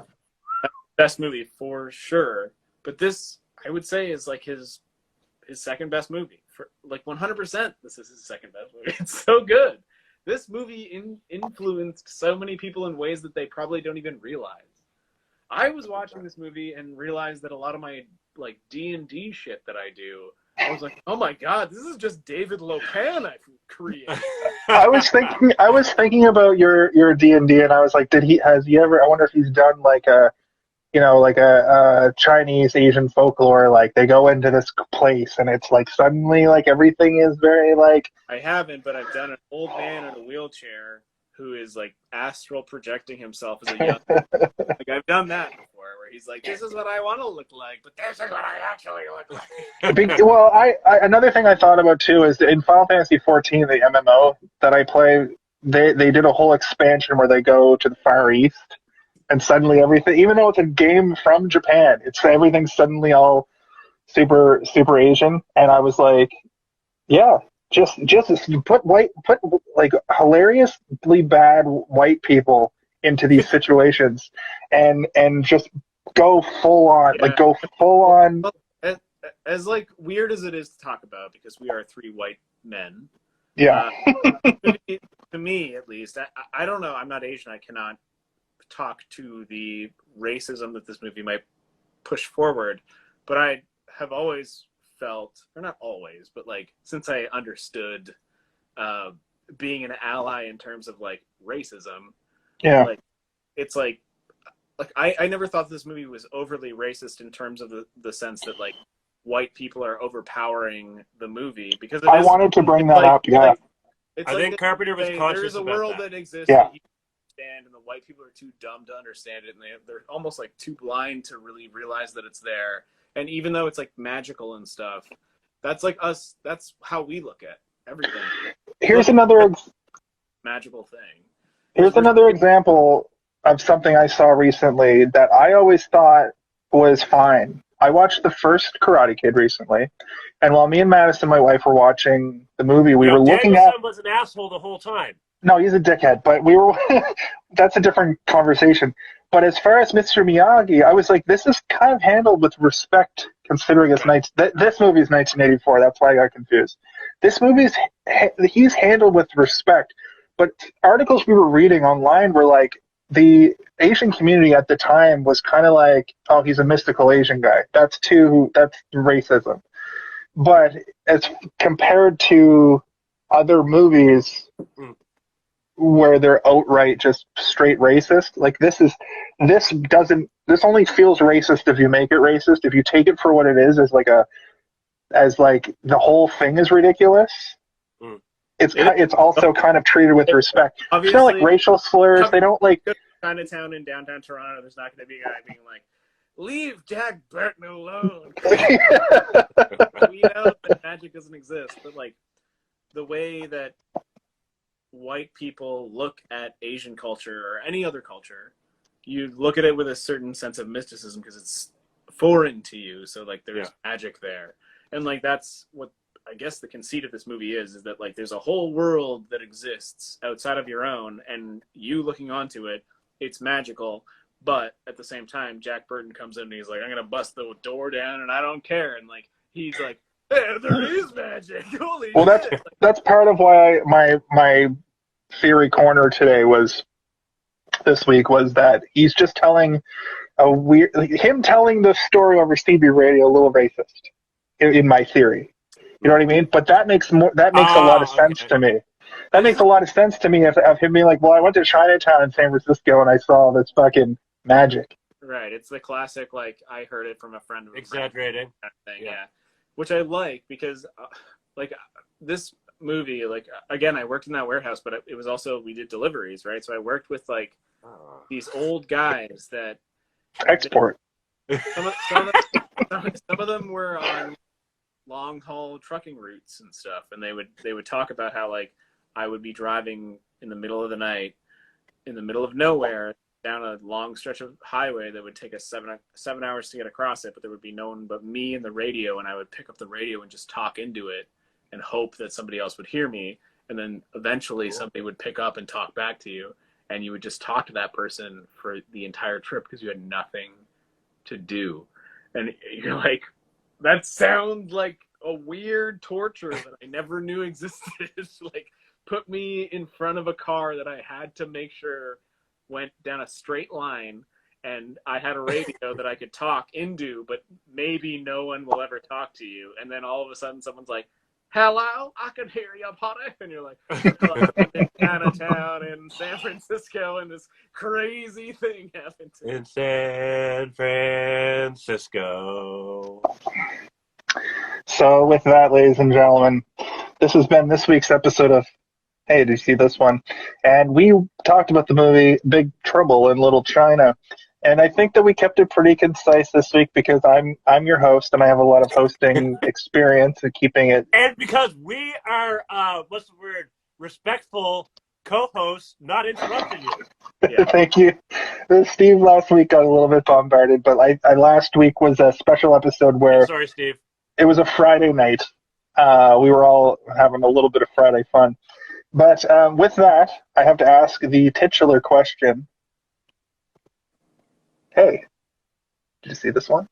best movie for sure. But this I would say is like his second best movie. For like 100%, this is his second best movie. It's so good. This movie influenced so many people in ways that they probably don't even realize. I was watching this movie and realized that a lot of my like D&D shit that I do, I was like, oh my god, this is just David Lopan I've created. I was thinking about your D&D, and I was like, has he ever? I wonder if he's done like a, like a Chinese Asian folklore. Like they go into this place, and it's like suddenly like everything is very like. I haven't, but I've done an old man in a wheelchair who is like astral projecting himself as a young. Like I've done that before, where he's like, "This is what I want to look like, but this is what I actually look like." Well, I another thing I thought about too is in Final Fantasy 14, the MMO that I play, they did a whole expansion where they go to the Far East, and suddenly everything, even though it's a game from Japan, everything's suddenly all super Asian, and I was like, yeah. Just put like hilariously bad white people into these situations, and just go full on, As like weird as it is to talk about, because we are three white men. Yeah. To me, at least, I don't know. I'm not Asian. I cannot talk to the racism that this movie might push forward, but I have always felt, or not always, but like since I understood being an ally in terms of like racism, like it's like I never thought this movie was overly racist in terms of the sense that like white people are overpowering the movie, because I wanted to bring that up. Yeah, I think Carpenter was conscious there's a about world that exists Yeah. that he understand, and the white people are too dumb to understand it, and they're almost like too blind to really realize that it's there. And even though it's like magical and stuff, that's like us. That's how we look at everything. Here's another magical thing. Here's another example of something I saw recently that I always thought was fine. I watched the first Karate Kid recently, and while me and Madison, my wife, were watching the movie, we were looking at. Daniel-san was an asshole the whole time. No, he's a dickhead, but we were. That's a different conversation. But as far as Mr. Miyagi, I was like, this is kind of handled with respect, considering it's this movie is 1984. That's why I got confused. This movie's he's handled with respect, but articles we were reading online were like the Asian community at the time was kind of like, oh, he's a mystical Asian guy. That's racism. But as compared to other movies where they're outright just straight racist, like this only feels racist if you make it racist. If you take it for what it is, as like the whole thing is ridiculous. It's also kind of treated with respect. It's not like racial slurs. They don't like Chinatown in downtown Toronto. There's not going to be a guy being like, "Leave Jack Burton alone." We know that magic doesn't exist, but like the way that white people look at Asian culture or any other culture, you look at it with a certain sense of mysticism because it's foreign to you. So like there's magic there, and like that's what I guess the conceit of this movie is that like there's a whole world that exists outside of your own, and you looking onto it, it's magical. But at the same time, Jack Burton comes in and he's like, "I'm gonna bust the door down, and I don't care." And like he's like, "Hey, there is magic." Holy shit. That's part of why my theory corner today this week was that he's just telling him telling the story over CB radio a little racist in my theory. You know what I mean? But that makes a lot of sense to me. That makes a lot of sense to me of him being like, well, I went to Chinatown in San Francisco and I saw this fucking magic. Right. It's the classic, like, I heard it from a friend of a exaggerating friend kind of thing, yeah. Which I like because, like, this movie, like, again, I worked in that warehouse, but it was also, we did deliveries, right? So I worked with, like, these old guys that... Export. Some of them were on long-haul trucking routes and stuff, and they would talk about how, like, I would be driving in the middle of the night, in the middle of nowhere, down a long stretch of highway that would take us 7 hours to get across it, but there would be no one but me and the radio, and I would pick up the radio and just talk into it and hope that somebody else would hear me, and then eventually somebody would pick up and talk back to you, and you would just talk to that person for the entire trip because you had nothing to do. And you're like, that sounds like a weird torture that I never knew existed. Like, put me in front of a car that I had to make sure went down a straight line and I had a radio that I could talk into, but maybe no one will ever talk to you. And then all of a sudden someone's like, hello, I can hear you, buddy. And you're like, oh, I'm in Chinatown in San Francisco, and this crazy thing happened to me. In San Francisco. So with that, ladies and gentlemen, this has been this week's episode of Hey, did you see this one? And we talked about the movie Big Trouble in Little China. And I think that we kept it pretty concise this week because I'm your host and I have a lot of hosting experience in keeping it. And because we are, what's the word, respectful co-hosts, not interrupting you. Yeah. Thank you. Steve last week got a little bit bombarded, but I last week was a special episode where... Sorry, Steve. It was a Friday night. We were all having a little bit of Friday fun. But with that, I have to ask the titular question. Hey, did you see this one?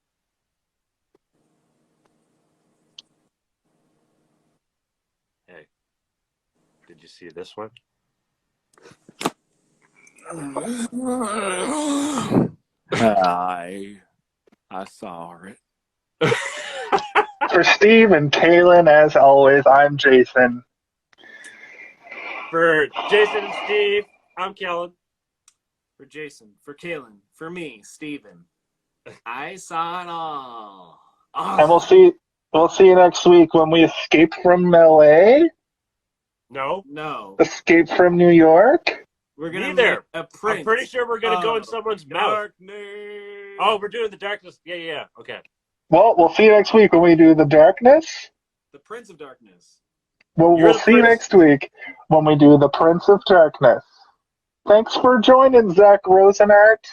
Hey, did you see this one? I saw it. For Steve and Kaylin, as always, I'm Jason. For Jason and Steve, I'm Kellen. For Jason, for Kaylin, for me, Steven. I saw it all. And we'll see you next week when we escape from LA. No. Escape from New York. We're gonna there. A prince. I'm pretty sure we're gonna go in someone's mouth. Darkness. Oh, we're doing the darkness. Yeah. Okay. Well, we'll see you next week when we do the darkness. The Prince of Darkness. Well, we'll see you next week when we do the Prince of Darkness. Thanks for joining, Zach Rosenart.